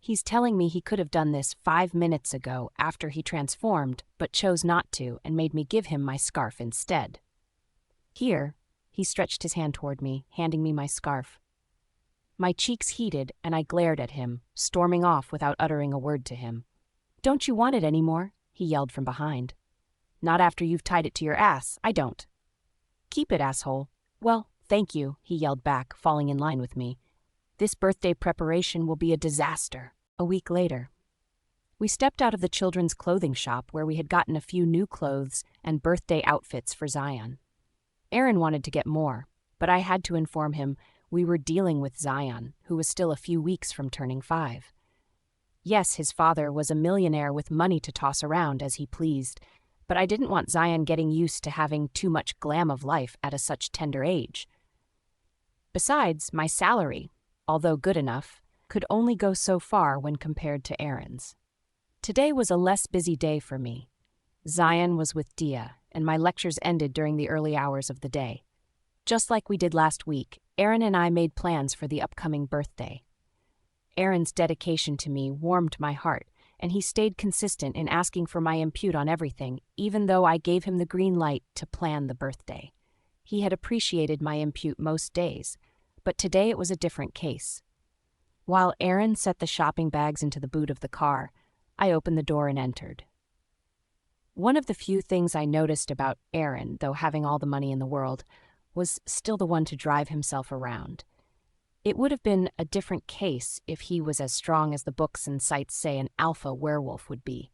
Speaker 1: He's telling me he could have done this 5 minutes ago after he transformed, but chose not to and made me give him my scarf instead. "Here," he stretched his hand toward me, handing me my scarf. My cheeks heated, and I glared at him, storming off without uttering a word to him. "Don't you want it anymore?" he yelled from behind. "Not after you've tied it to your ass, I don't." "Keep it, asshole." "Well, thank you," he yelled back, falling in line with me. "This birthday preparation will be a disaster." A week later, we stepped out of the children's clothing shop where we had gotten a few new clothes and birthday outfits for Zion. Aaron wanted to get more, but I had to inform him we were dealing with Zion, who was still a few weeks from turning 5. Yes, his father was a millionaire with money to toss around as he pleased, but I didn't want Zion getting used to having too much glam of life at a such tender age. Besides, my salary, although good enough, could only go so far when compared to Aaron's. Today was a less busy day for me. Zion was with Dia, and my lectures ended during the early hours of the day. Just like we did last week, Aaron and I made plans for the upcoming birthday. Aaron's dedication to me warmed my heart, and he stayed consistent in asking for my input on everything, even though I gave him the green light to plan the birthday. He had appreciated my input most days, but today it was a different case. While Aaron set the shopping bags into the boot of the car, I opened the door and entered. One of the few things I noticed about Aaron, though having all the money in the world, was still the one to drive himself around. It would have been a different case if he was as strong as the books and sites say an alpha werewolf would be.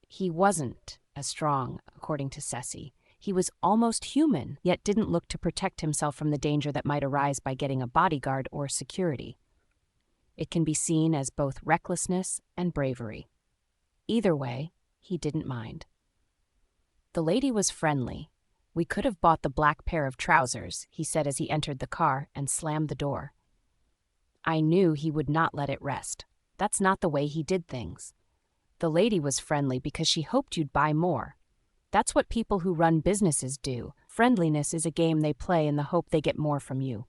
Speaker 1: He wasn't as strong, according to Ceci. He was almost human, yet didn't look to protect himself from the danger that might arise by getting a bodyguard or security. It can be seen as both recklessness and bravery. Either way, he didn't mind. The lady was friendly. We could have bought the black pair of trousers, he said as he entered the car and slammed the door. I knew he would not let it rest. That's not the way he did things. The lady was friendly because she hoped you'd buy more. That's what people who run businesses do. Friendliness is a game they play in the hope they get more from you.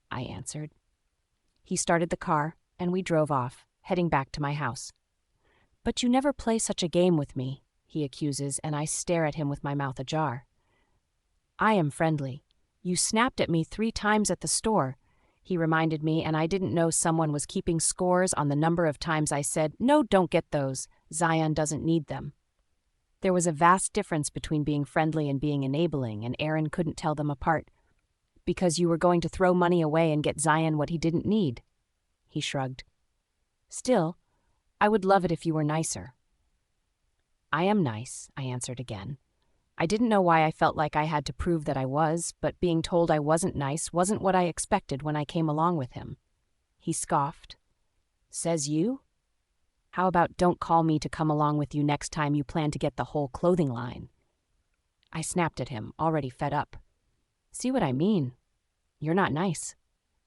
Speaker 1: I answered. He started the car, and we drove off, heading back to my house. But you never play such a game with me, he accuses, and I stare at him with my mouth ajar. I am friendly. You snapped at me 3 times at the store, he reminded me, and I didn't know someone was keeping scores on the number of times I said, no, don't get those. Zion doesn't need them. There was a vast difference between being friendly and being enabling, and Aaron couldn't tell them apart. Because you were going to throw money away and get Zion what he didn't need. He shrugged. Still, I would love it if you were nicer. I am nice, I answered again. I didn't know why I felt like I had to prove that I was, but being told I wasn't nice wasn't what I expected when I came along with him. He scoffed. Says you? How about don't call me to come along with you next time you plan to get the whole clothing line? I snapped at him, already fed up. See what I mean? You're not nice.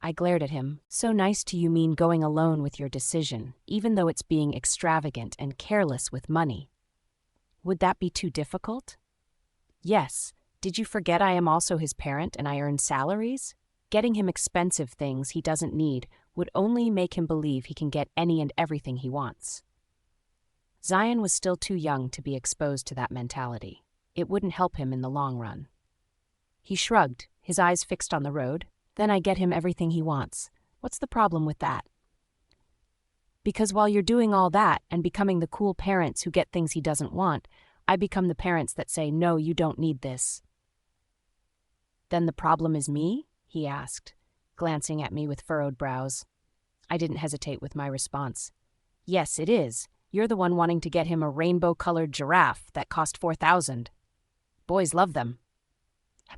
Speaker 1: I glared at him. So nice to you mean going alone with your decision, even though it's being extravagant and careless with money. Would that be too difficult? Yes. Did you forget I am also his parent and I earn salaries? Getting him expensive things he doesn't need would only make him believe he can get any and everything he wants. Zion was still too young to be exposed to that mentality. It wouldn't help him in the long run. He shrugged, his eyes fixed on the road. Then I get him everything he wants. What's the problem with that? Because while you're doing all that and becoming the cool parents who get things he doesn't want, I become the parents that say, no, you don't need this. Then the problem is me? He asked, glancing at me with furrowed brows. I didn't hesitate with my response. Yes, it is. You're the one wanting to get him a rainbow-colored giraffe that cost $4,000. Boys love them.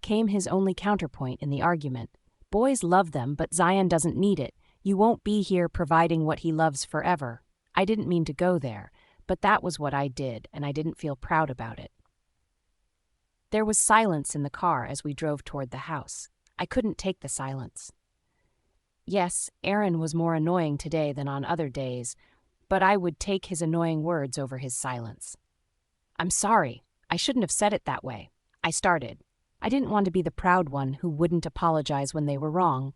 Speaker 1: Came his only counterpoint in the argument. Boys love them, but Zion doesn't need it. You won't be here providing what he loves forever. I didn't mean to go there, but that was what I did, and I didn't feel proud about it. There was silence in the car as we drove toward the house. I couldn't take the silence. Yes, Aaron was more annoying today than on other days, but I would take his annoying words over his silence. I'm sorry. I shouldn't have said it that way. I started. I didn't want to be the proud one who wouldn't apologize when they were wrong.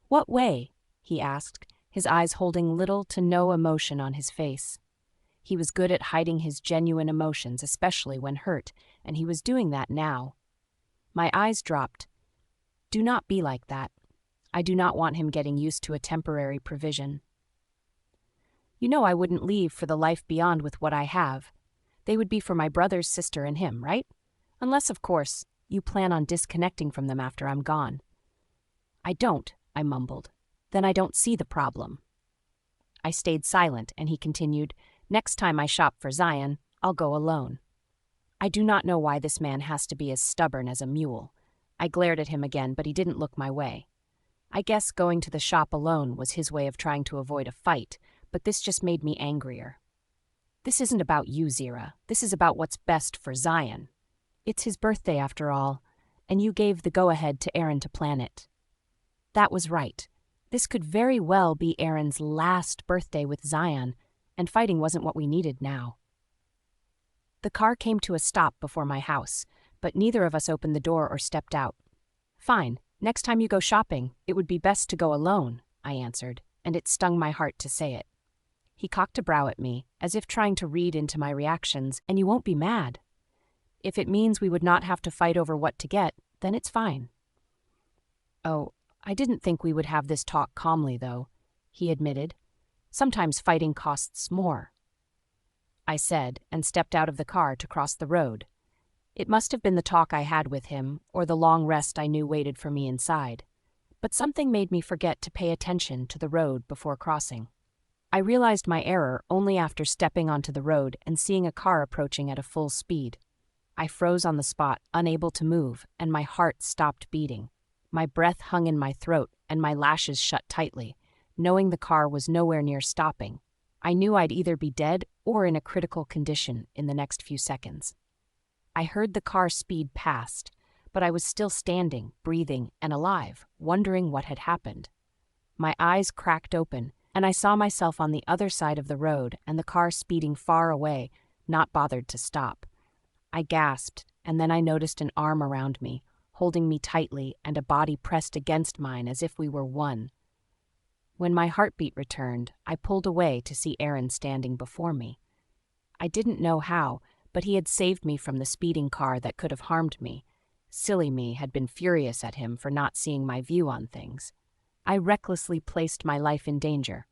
Speaker 1: What way? He asked, his eyes holding little to no emotion on his face. He was good at hiding his genuine emotions, especially when hurt, and he was doing that now. My eyes dropped. Do not be like that. I do not want him getting used to a temporary provision. You know I wouldn't leave for the life beyond with what I have. They would be for my brothers, sister, and him, right? Unless, of course, you plan on disconnecting from them after I'm gone. I don't, I mumbled. Then I don't see the problem. I stayed silent, and he continued, Next time I shop for Zion, I'll go alone. I do not know why this man has to be as stubborn as a mule. I glared at him again, but he didn't look my way. I guess going to the shop alone was his way of trying to avoid a fight, but this just made me angrier. This isn't about you, Zera. This is about what's best for Zion. It's his birthday, after all, and you gave the go-ahead to Aaron to plan it. That was right. This could very well be Aaron's last birthday with Zion, and fighting wasn't what we needed now. The car came to a stop before my house, but neither of us opened the door or stepped out. Fine, next time you go shopping, it would be best to go alone, I answered, and it stung my heart to say it. He cocked a brow at me, as if trying to read into my reactions, and you won't be mad. If it means we would not have to fight over what to get, then it's fine. Oh, I didn't think we would have this talk calmly, though, he admitted. Sometimes fighting costs more. I said, and stepped out of the car to cross the road. It must have been the talk I had with him, or the long rest I knew waited for me inside. But something made me forget to pay attention to the road before crossing. I realized my error only after stepping onto the road and seeing a car approaching at a full speed. I froze on the spot, unable to move, and my heart stopped beating. My breath hung in my throat, and my lashes shut tightly, knowing the car was nowhere near stopping. I knew I'd either be dead or in a critical condition in the next few seconds. I heard the car speed past, but I was still standing, breathing, and alive, wondering what had happened. My eyes cracked open, and I saw myself on the other side of the road and the car speeding far away, not bothered to stop. I gasped, and then I noticed an arm around me, holding me tightly, and a body pressed against mine as if we were one. When my heartbeat returned, I pulled away to see Aaron standing before me. I didn't know how, but he had saved me from the speeding car that could have harmed me. Silly me had been furious at him for not seeing my view on things. I recklessly placed my life in danger.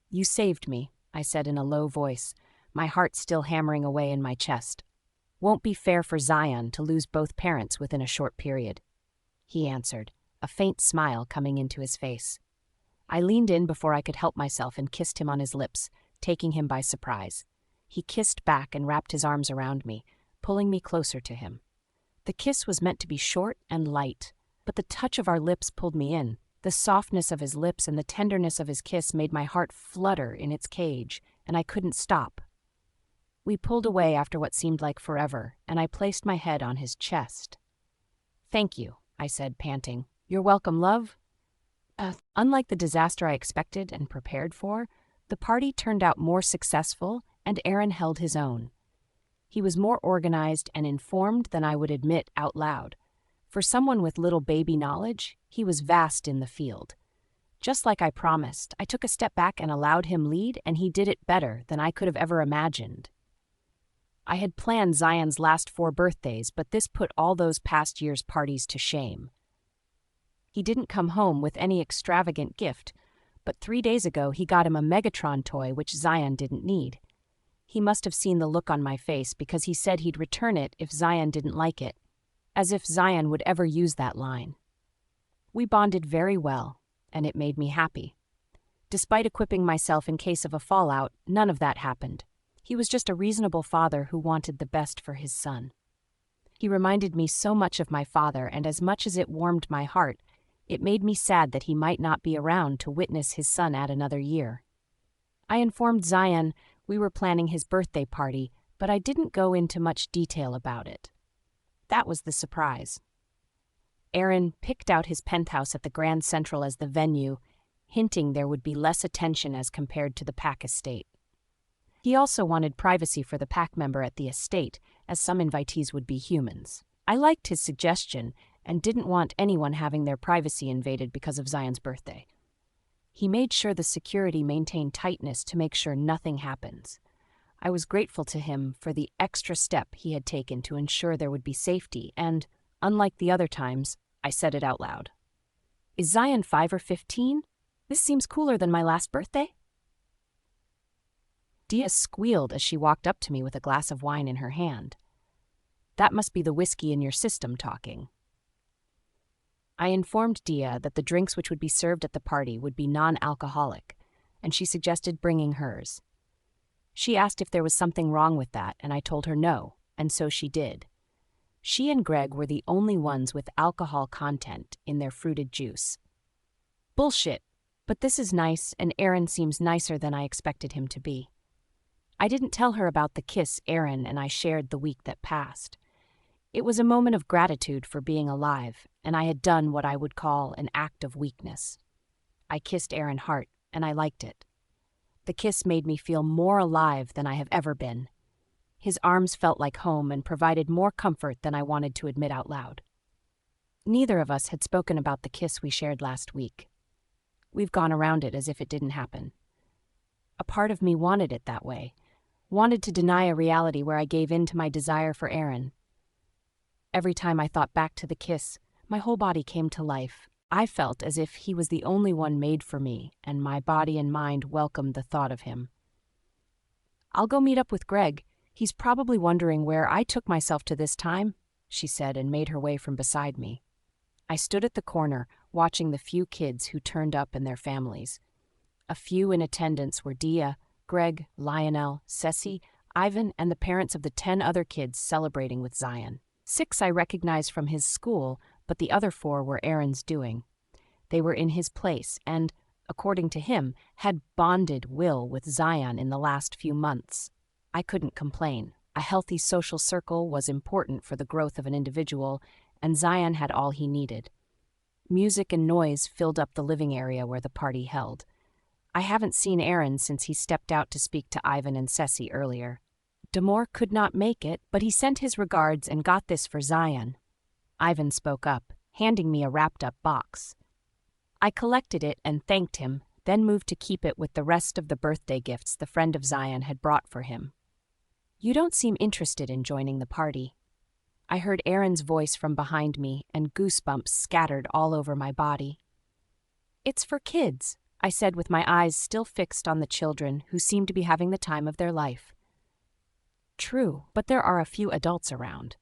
Speaker 1: "You saved me," I said in a low voice, my heart still hammering away in my chest. "Won't be fair for Zion to lose both parents within a short period," he answered, a faint smile coming into his face. I leaned in before I could help myself and kissed him on his lips, taking him by surprise. He kissed back and wrapped his arms around me, pulling me closer to him. The kiss was meant to be short and light, but the touch of our lips pulled me in. The softness of his lips and the tenderness of his kiss made my heart flutter in its cage, and I couldn't stop. We pulled away after what seemed like forever, and I placed my head on his chest. "Thank you," I said, panting. "You're welcome, love." Unlike the disaster I expected and prepared for, the party turned out more successful, and Aaron held his own. He was more organized and informed than I would admit out loud. For someone with little baby knowledge, he was vast in the field. Just like I promised, I took a step back and allowed him lead, and he did it better than I could have ever imagined. I had planned Zion's last 4 birthdays, but this put all those past years' parties to shame. He didn't come home with any extravagant gift, but 3 days ago he got him a Megatron toy which Zion didn't need. He must have seen the look on my face because he said he'd return it if Zion didn't like it, as if Zion would ever use that line. We bonded very well, and it made me happy. Despite equipping myself in case of a fallout, none of that happened. He was just a reasonable father who wanted the best for his son. He reminded me so much of my father, and as much as it warmed my heart, it made me sad that he might not be around to witness his son add another year. I informed Zion we were planning his birthday party, but I didn't go into much detail about it. That was the surprise. Aaron picked out his penthouse at the Grand Central as the venue, hinting there would be less attention as compared to the Pack estate. He also wanted privacy for the Pack member at the estate, as some invitees would be humans. I liked his suggestion and didn't want anyone having their privacy invaded because of Zion's birthday. He made sure the security maintained tightness to make sure nothing happens. I was grateful to him for the extra step he had taken to ensure there would be safety, and, unlike the other times, I said it out loud. "Is Zion 5 or 15? This seems cooler than my last birthday." Dia squealed as she walked up to me with a glass of wine in her hand. "That must be the whiskey in your system talking." I informed Dia that the drinks which would be served at the party would be non-alcoholic, and she suggested bringing hers. She asked if there was something wrong with that, and I told her no, and so she did. She and Greg were the only ones with alcohol content in their fruited juice. Bullshit, but this is nice, and Aaron seems nicer than I expected him to be. I didn't tell her about the kiss Aaron and I shared the week that passed. It was a moment of gratitude for being alive, and I had done what I would call an act of weakness. I kissed Aaron hard, and I liked it. The kiss made me feel more alive than I have ever been. His arms felt like home and provided more comfort than I wanted to admit out loud. Neither of us had spoken about the kiss we shared last week. We've gone around it as if it didn't happen. A part of me wanted it that way, wanted to deny a reality where I gave in to my desire for Aaron. Every time I thought back to the kiss, my whole body came to life. I felt as if he was the only one made for me, and my body and mind welcomed the thought of him. "I'll go meet up with Greg. He's probably wondering where I took myself to this time," she said and made her way from beside me. I stood at the corner, watching the few kids who turned up and their families. A few in attendance were Dia, Greg, Lionel, Ceci, Ivan, and the parents of the 10 other kids celebrating with Zion. 6 I recognized from his school, but the other 4 were Aaron's doing. They were in his place and, according to him, had bonded Will with Zion in the last few months. I couldn't complain. A healthy social circle was important for the growth of an individual, and Zion had all he needed. Music and noise filled up the living area where the party held. I haven't seen Aaron since he stepped out to speak to Ivan and Ceci earlier. Damore could not make it, but he sent his regards and got this for Zion. Ivan spoke up, handing me a wrapped-up box. I collected it and thanked him, then moved to keep it with the rest of the birthday gifts the friend of Zion had brought for him. "You don't seem interested in joining the party." I heard Aaron's voice from behind me, and goosebumps scattered all over my body. "It's for kids," I said with my eyes still fixed on the children who seemed to be having the time of their life. "True, but there are a few adults around,"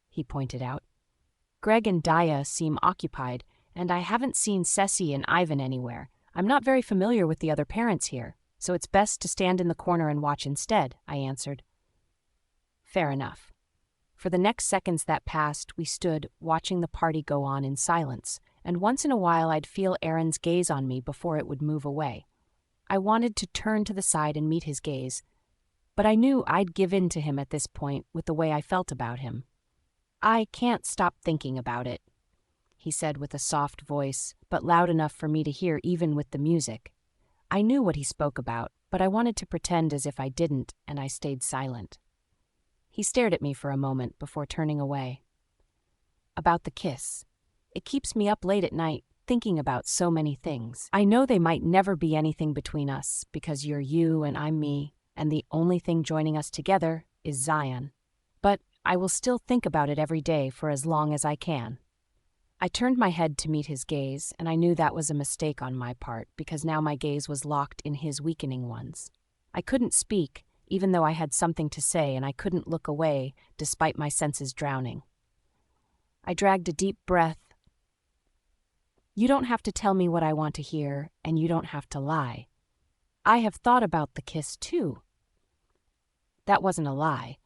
Speaker 1: he pointed out. "Greg and Dia seem occupied, and I haven't seen Ceci and Ivan anywhere. I'm not very familiar with the other parents here, so it's best to stand in the corner and watch instead," I answered. Fair enough. For the next seconds that passed, we stood, watching the party go on in silence, and once in a while I'd feel Aaron's gaze on me before it would move away. I wanted to turn to the side and meet his gaze, but I knew I'd give in to him at this point with the way I felt about him. "I can't stop thinking about it," he said with a soft voice, but loud enough for me to hear even with the music. I knew what he spoke about, but I wanted to pretend as if I didn't, and I stayed silent. He stared at me for a moment before turning away. "About the kiss. It keeps me up late at night, thinking about so many things. I know they might never be anything between us, because you're you and I'm me, and the only thing joining us together is Zion. But I will still think about it every day for as long as I can." I turned my head to meet his gaze, and I knew that was a mistake on my part, because now my gaze was locked in his weakening ones. I couldn't speak, even though I had something to say, and I couldn't look away, despite my senses drowning. I dragged a deep breath. "You don't have to tell me what I want to hear, and you don't have to lie. I have thought about the kiss, too." That wasn't a lie,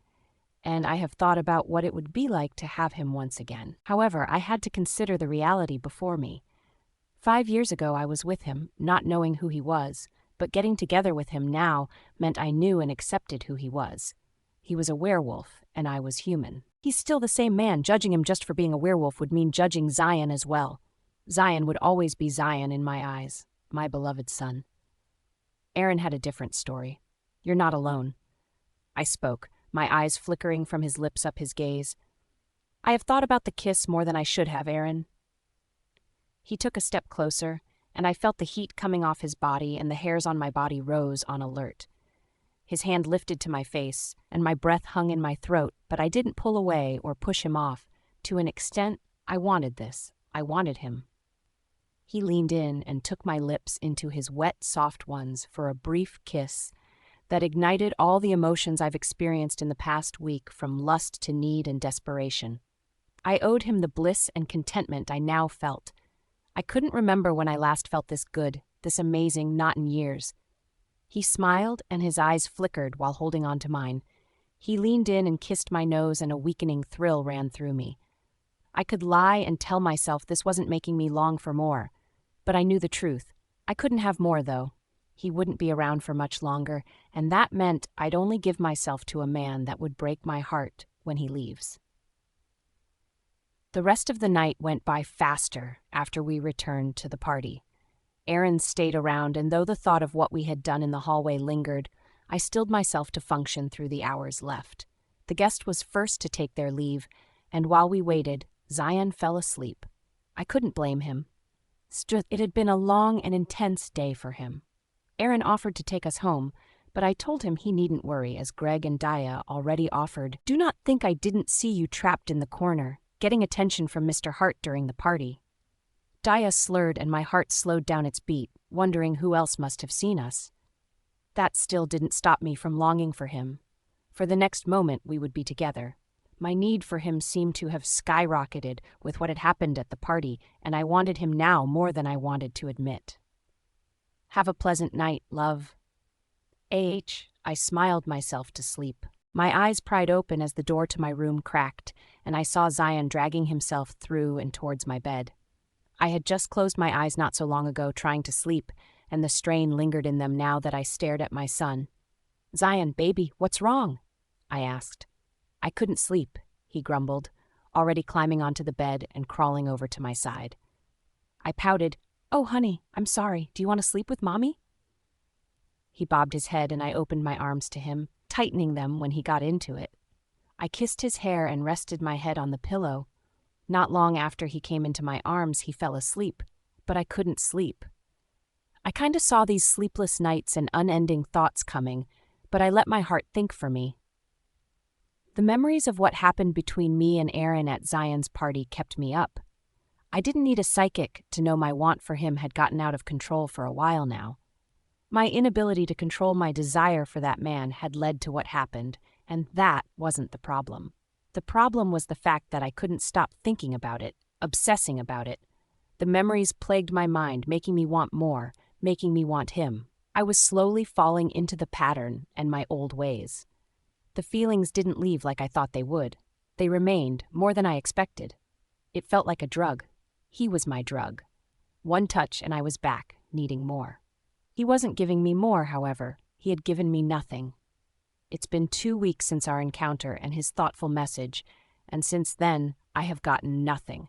Speaker 1: and I have thought about what it would be like to have him once again. However, I had to consider the reality before me. 5 years ago I was with him, not knowing who he was, but getting together with him now meant I knew and accepted who he was. He was a werewolf, and I was human. He's still the same man. Judging him just for being a werewolf would mean judging Zion as well. Zion would always be Zion in my eyes, my beloved son. Aaron had a different story. "You're not alone." I spoke, my eyes flickering from his lips up his gaze. "I have thought about the kiss more than I should have, Aaron." He took a step closer, and I felt the heat coming off his body, and the hairs on my body rose on alert. His hand lifted to my face, and my breath hung in my throat, but I didn't pull away or push him off. To an extent, I wanted this. I wanted him. He leaned in and took my lips into his wet, soft ones for a brief kiss that ignited all the emotions I've experienced in the past week, from lust to need and desperation. I owed him the bliss and contentment I now felt. I couldn't remember when I last felt this good, this amazing, not in years. He smiled, and his eyes flickered while holding on to mine. He leaned in and kissed my nose, and a weakening thrill ran through me. I could lie and tell myself this wasn't making me long for more, but I knew the truth. I couldn't have more, though. He wouldn't be around for much longer, and that meant I'd only give myself to a man that would break my heart when he leaves. The rest of the night went by faster after we returned to the party. Aaron stayed around, and though the thought of what we had done in the hallway lingered, I stilled myself to function through the hours left. The guest was first to take their leave, and while we waited, Zion fell asleep. I couldn't blame him. It had been a long and intense day for him. Aaron offered to take us home, but I told him he needn't worry, as Greg and Dia already offered. "Do not think I didn't see you trapped in the corner, getting attention from Mr. Hart during the party." Dia slurred, and my heart slowed down its beat, wondering who else must have seen us. That still didn't stop me from longing for him. For the next moment we would be together. My need for him seemed to have skyrocketed with what had happened at the party, and I wanted him now more than I wanted to admit. Have a pleasant night, love. I smiled myself to sleep. My eyes pried open as the door to my room cracked, and I saw Zion dragging himself through and towards my bed. I had just closed my eyes not so long ago trying to sleep, and the strain lingered in them now that I stared at my son. "Zion, baby, what's wrong?" I asked. "I couldn't sleep," he grumbled, already climbing onto the bed and crawling over to my side. I pouted. "Oh, honey, I'm sorry. Do you want to sleep with Mommy?" He bobbed his head and I opened my arms to him, tightening them when he got into it. I kissed his hair and rested my head on the pillow. Not long after he came into my arms, he fell asleep, but I couldn't sleep. I kinda saw these sleepless nights and unending thoughts coming, but I let my heart think for me. The memories of what happened between me and Aaron at Zion's party kept me up. I didn't need a psychic to know my want for him had gotten out of control for a while now. My inability to control my desire for that man had led to what happened, and that wasn't the problem. The problem was the fact that I couldn't stop thinking about it, obsessing about it. The memories plagued my mind, making me want more, making me want him. I was slowly falling into the pattern and my old ways. The feelings didn't leave like I thought they would. They remained, more than I expected. It felt like a drug. He was my drug. One touch and I was back, needing more. He wasn't giving me more, however. He had given me nothing. It's been 2 weeks since our encounter and his thoughtful message, and since then, I have gotten nothing.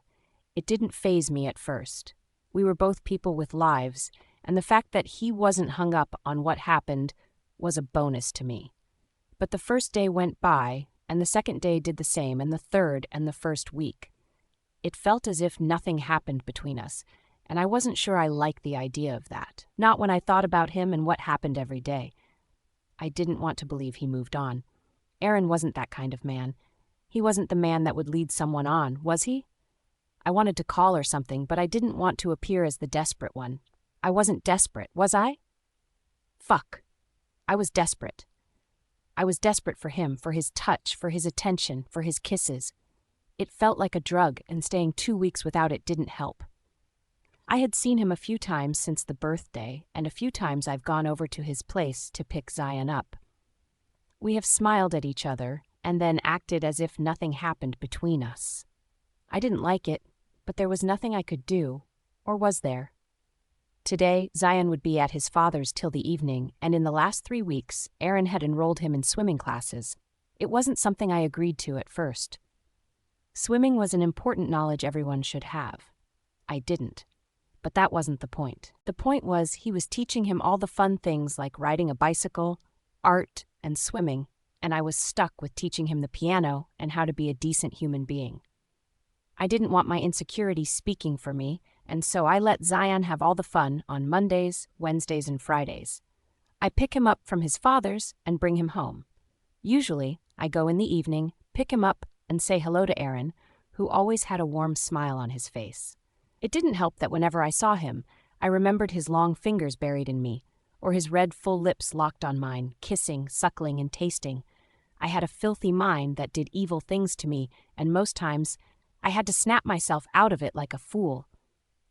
Speaker 1: It didn't faze me at first. We were both people with lives, and the fact that he wasn't hung up on what happened was a bonus to me. But the first day went by, and the second day did the same, and the third and the first week. It felt as if nothing happened between us, and I wasn't sure I liked the idea of that. Not when I thought about him and what happened every day. I didn't want to believe he moved on. Aaron wasn't that kind of man. He wasn't the man that would lead someone on, was he? I wanted to call or something, but I didn't want to appear as the desperate one. I wasn't desperate, was I? Fuck. I was desperate. I was desperate for him, for his touch, for his attention, for his kisses. It felt like a drug, and staying 2 weeks without it didn't help. I had seen him a few times since the birthday, and a few times I've gone over to his place to pick Zion up. We have smiled at each other, and then acted as if nothing happened between us. I didn't like it, but there was nothing I could do, or was there? Today, Zion would be at his father's till the evening, and in the last 3 weeks, Aaron had enrolled him in swimming classes. It wasn't something I agreed to at first. Swimming was an important knowledge everyone should have. I didn't. But that wasn't the point. The point was he was teaching him all the fun things like riding a bicycle, art, and swimming, and I was stuck with teaching him the piano and how to be a decent human being. I didn't want my insecurities speaking for me, and so I let Zion have all the fun on Mondays, Wednesdays, and Fridays. I pick him up from his father's and bring him home. Usually, I go in the evening, pick him up, and say hello to Aaron, who always had a warm smile on his face. It didn't help that whenever I saw him, I remembered his long fingers buried in me, or his red full lips locked on mine, kissing, suckling, and tasting. I had a filthy mind that did evil things to me, and most times, I had to snap myself out of it like a fool.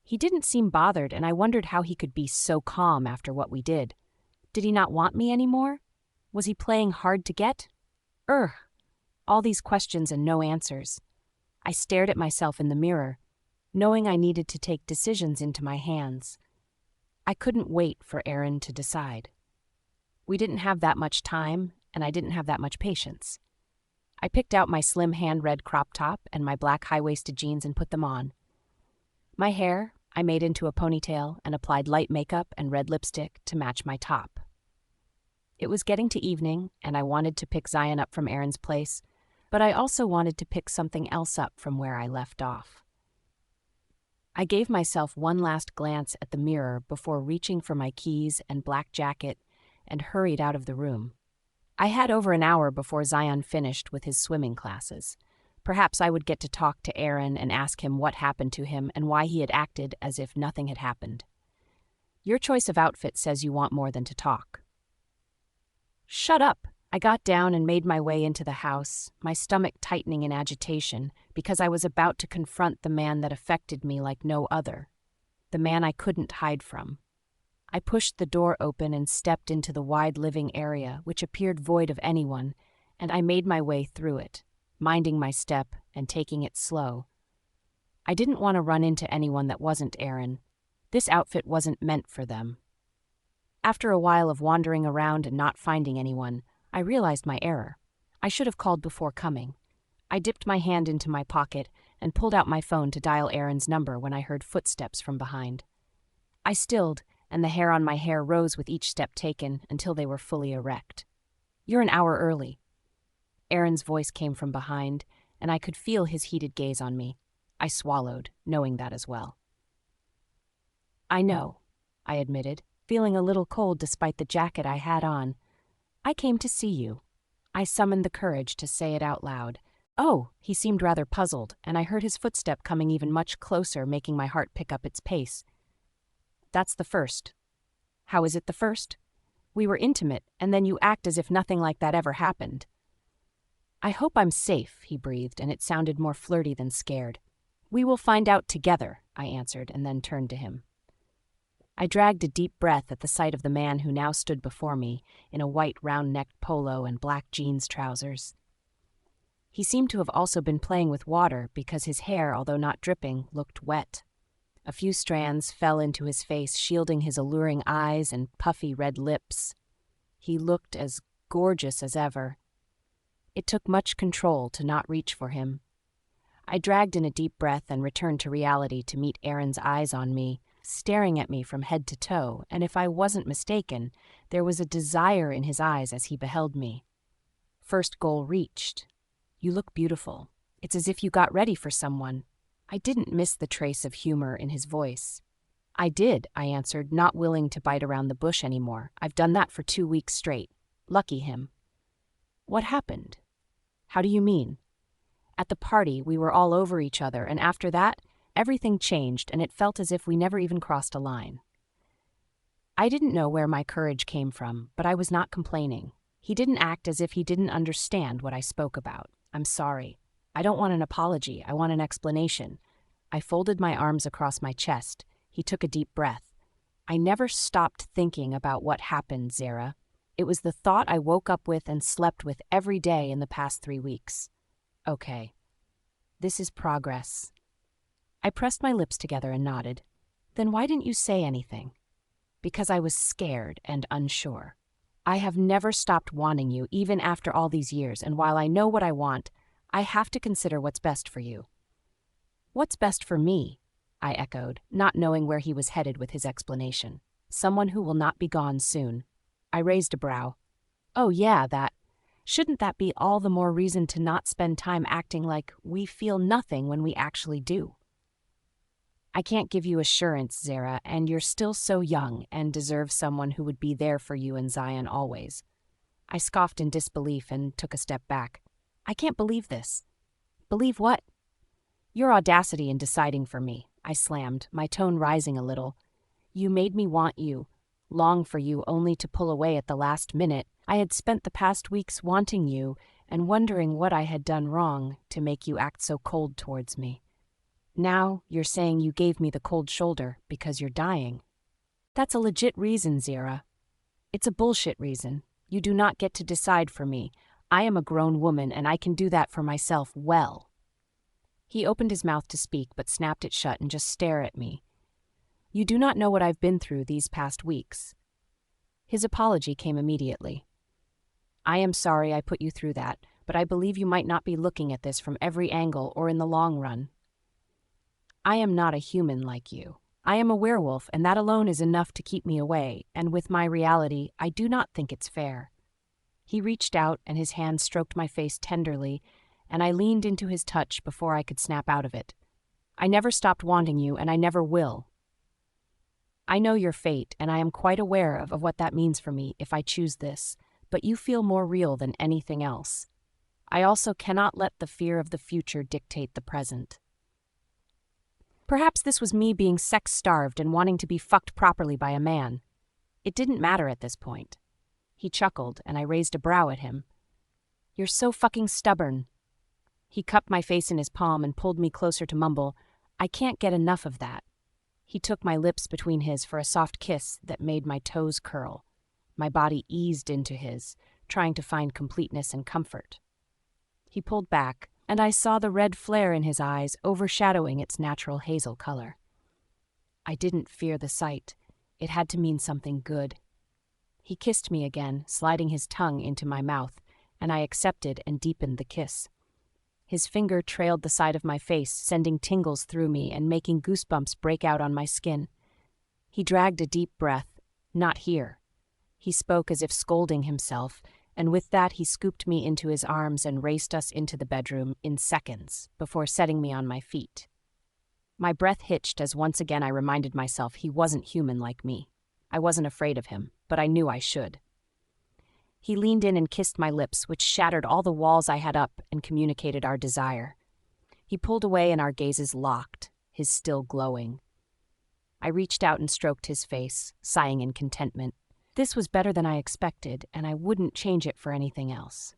Speaker 1: He didn't seem bothered, and I wondered how he could be so calm after what we did. Did he not want me anymore? Was he playing hard to get? All these questions and no answers. I stared at myself in the mirror, knowing I needed to take decisions into my hands. I couldn't wait for Aaron to decide. We didn't have that much time, and I didn't have that much patience. I picked out my slim hand-red crop top and my black high-waisted jeans and put them on. My hair I made into a ponytail and applied light makeup and red lipstick to match my top. It was getting to evening, and I wanted to pick Zion up from Aaron's place, but I also wanted to pick something else up from where I left off. I gave myself one last glance at the mirror before reaching for my keys and black jacket and hurried out of the room. I had over an hour before Zion finished with his swimming classes. Perhaps I would get to talk to Aaron and ask him what happened to him and why he had acted as if nothing had happened. Your choice of outfit says you want more than to talk. Shut up! I got down and made my way into the house, my stomach tightening in agitation, because I was about to confront the man that affected me like no other. The man I couldn't hide from. I pushed the door open and stepped into the wide living area, which appeared void of anyone, and I made my way through it, minding my step and taking it slow. I didn't want to run into anyone that wasn't Aaron. This outfit wasn't meant for them. After a while of wandering around and not finding anyone, I realized my error. I should have called before coming. I dipped my hand into my pocket and pulled out my phone to dial Aaron's number when I heard footsteps from behind. I stilled, and the hair on my hair rose with each step taken until they were fully erect. "You're an hour early." Aaron's voice came from behind, and I could feel his heated gaze on me. I swallowed, knowing that as well. "I know," I admitted, feeling a little cold despite the jacket I had on. "I came to see you." I summoned the courage to say it out loud. "Oh," he seemed rather puzzled, and I heard his footstep coming even much closer, making my heart pick up its pace. "That's the first." "How is it the first?" "We were intimate, and then you act as if nothing like that ever happened." "I hope I'm safe," he breathed, and it sounded more flirty than scared. "We will find out together," I answered, and then turned to him. I dragged a deep breath at the sight of the man who now stood before me, in a white round-necked polo and black jeans trousers. He seemed to have also been playing with water because his hair, although not dripping, looked wet. A few strands fell into his face, shielding his alluring eyes and puffy red lips. He looked as gorgeous as ever. It took much control to not reach for him. I dragged in a deep breath and returned to reality to meet Aaron's eyes on me, staring at me from head to toe, and if I wasn't mistaken, there was a desire in his eyes as he beheld me. First goal reached. "You look beautiful. It's as if you got ready for someone." I didn't miss the trace of humor in his voice. "I did," I answered, not willing to bite around the bush anymore. "I've done that for 2 weeks straight. Lucky him." "What happened?" "How do you mean?" "At the party, we were all over each other, and after that, everything changed, and it felt as if we never even crossed a line." I didn't know where my courage came from, but I was not complaining. He didn't act as if he didn't understand what I spoke about. "I'm sorry. I don't want an apology. I want an explanation." I folded my arms across my chest. He took a deep breath. "I never stopped thinking about what happened, Zera. It was the thought I woke up with and slept with every day in the past 3 weeks." "Okay. This is progress." I pressed my lips together and nodded. "Then why didn't you say anything?" "Because I was scared and unsure. I have never stopped wanting you, even after all these years, and while I know what I want, I have to consider what's best for you." "What's best for me?" I echoed, not knowing where he was headed with his explanation. "Someone who will not be gone soon." I raised a brow. "Oh yeah, that. Shouldn't that be all the more reason to not spend time acting like we feel nothing when we actually do?" "I can't give you assurance, Zera, and you're still so young and deserve someone who would be there for you and Zion always." I scoffed in disbelief and took a step back. "I can't believe this." "Believe what?" "Your audacity in deciding for me," I slammed, my tone rising a little. "You made me want you, long for you only to pull away at the last minute. I had spent the past weeks wanting you and wondering what I had done wrong to make you act so cold towards me. Now you're saying you gave me the cold shoulder because you're dying. That's a legit reason, Zera." "It's a bullshit reason. You do not get to decide for me. I am a grown woman and I can do that for myself well." He opened his mouth to speak but snapped it shut and just stared at me. "You do not know what I've been through these past weeks." His apology came immediately. "I am sorry I put you through that, but I believe you might not be looking at this from every angle or in the long run. I am not a human like you. I am a werewolf, and that alone is enough to keep me away, and with my reality, I do not think it's fair." He reached out, and his hand stroked my face tenderly, and I leaned into his touch before I could snap out of it. "I never stopped wanting you, and I never will. I know your fate, and I am quite aware of what that means for me if I choose this, but you feel more real than anything else. I also cannot let the fear of the future dictate the present." Perhaps this was me being sex-starved and wanting to be fucked properly by a man. It didn't matter at this point. He chuckled, and I raised a brow at him. "You're so fucking stubborn." He cupped my face in his palm and pulled me closer to mumble, "I can't get enough of that." He took my lips between his for a soft kiss that made my toes curl. My body eased into his, trying to find completeness and comfort. He pulled back, and I saw the red flare in his eyes overshadowing its natural hazel color. I didn't fear the sight. It had to mean something good. He kissed me again, sliding his tongue into my mouth, and I accepted and deepened the kiss. His finger trailed the side of my face, sending tingles through me and making goosebumps break out on my skin. He dragged a deep breath. "Not here." He spoke as if scolding himself, and with that he scooped me into his arms and raced us into the bedroom in seconds before setting me on my feet. My breath hitched as once again I reminded myself he wasn't human like me. I wasn't afraid of him, but I knew I should. He leaned in and kissed my lips, which shattered all the walls I had up and communicated our desire. He pulled away and our gazes locked, his still glowing. I reached out and stroked his face, sighing in contentment. This was better than I expected, and I wouldn't change it for anything else.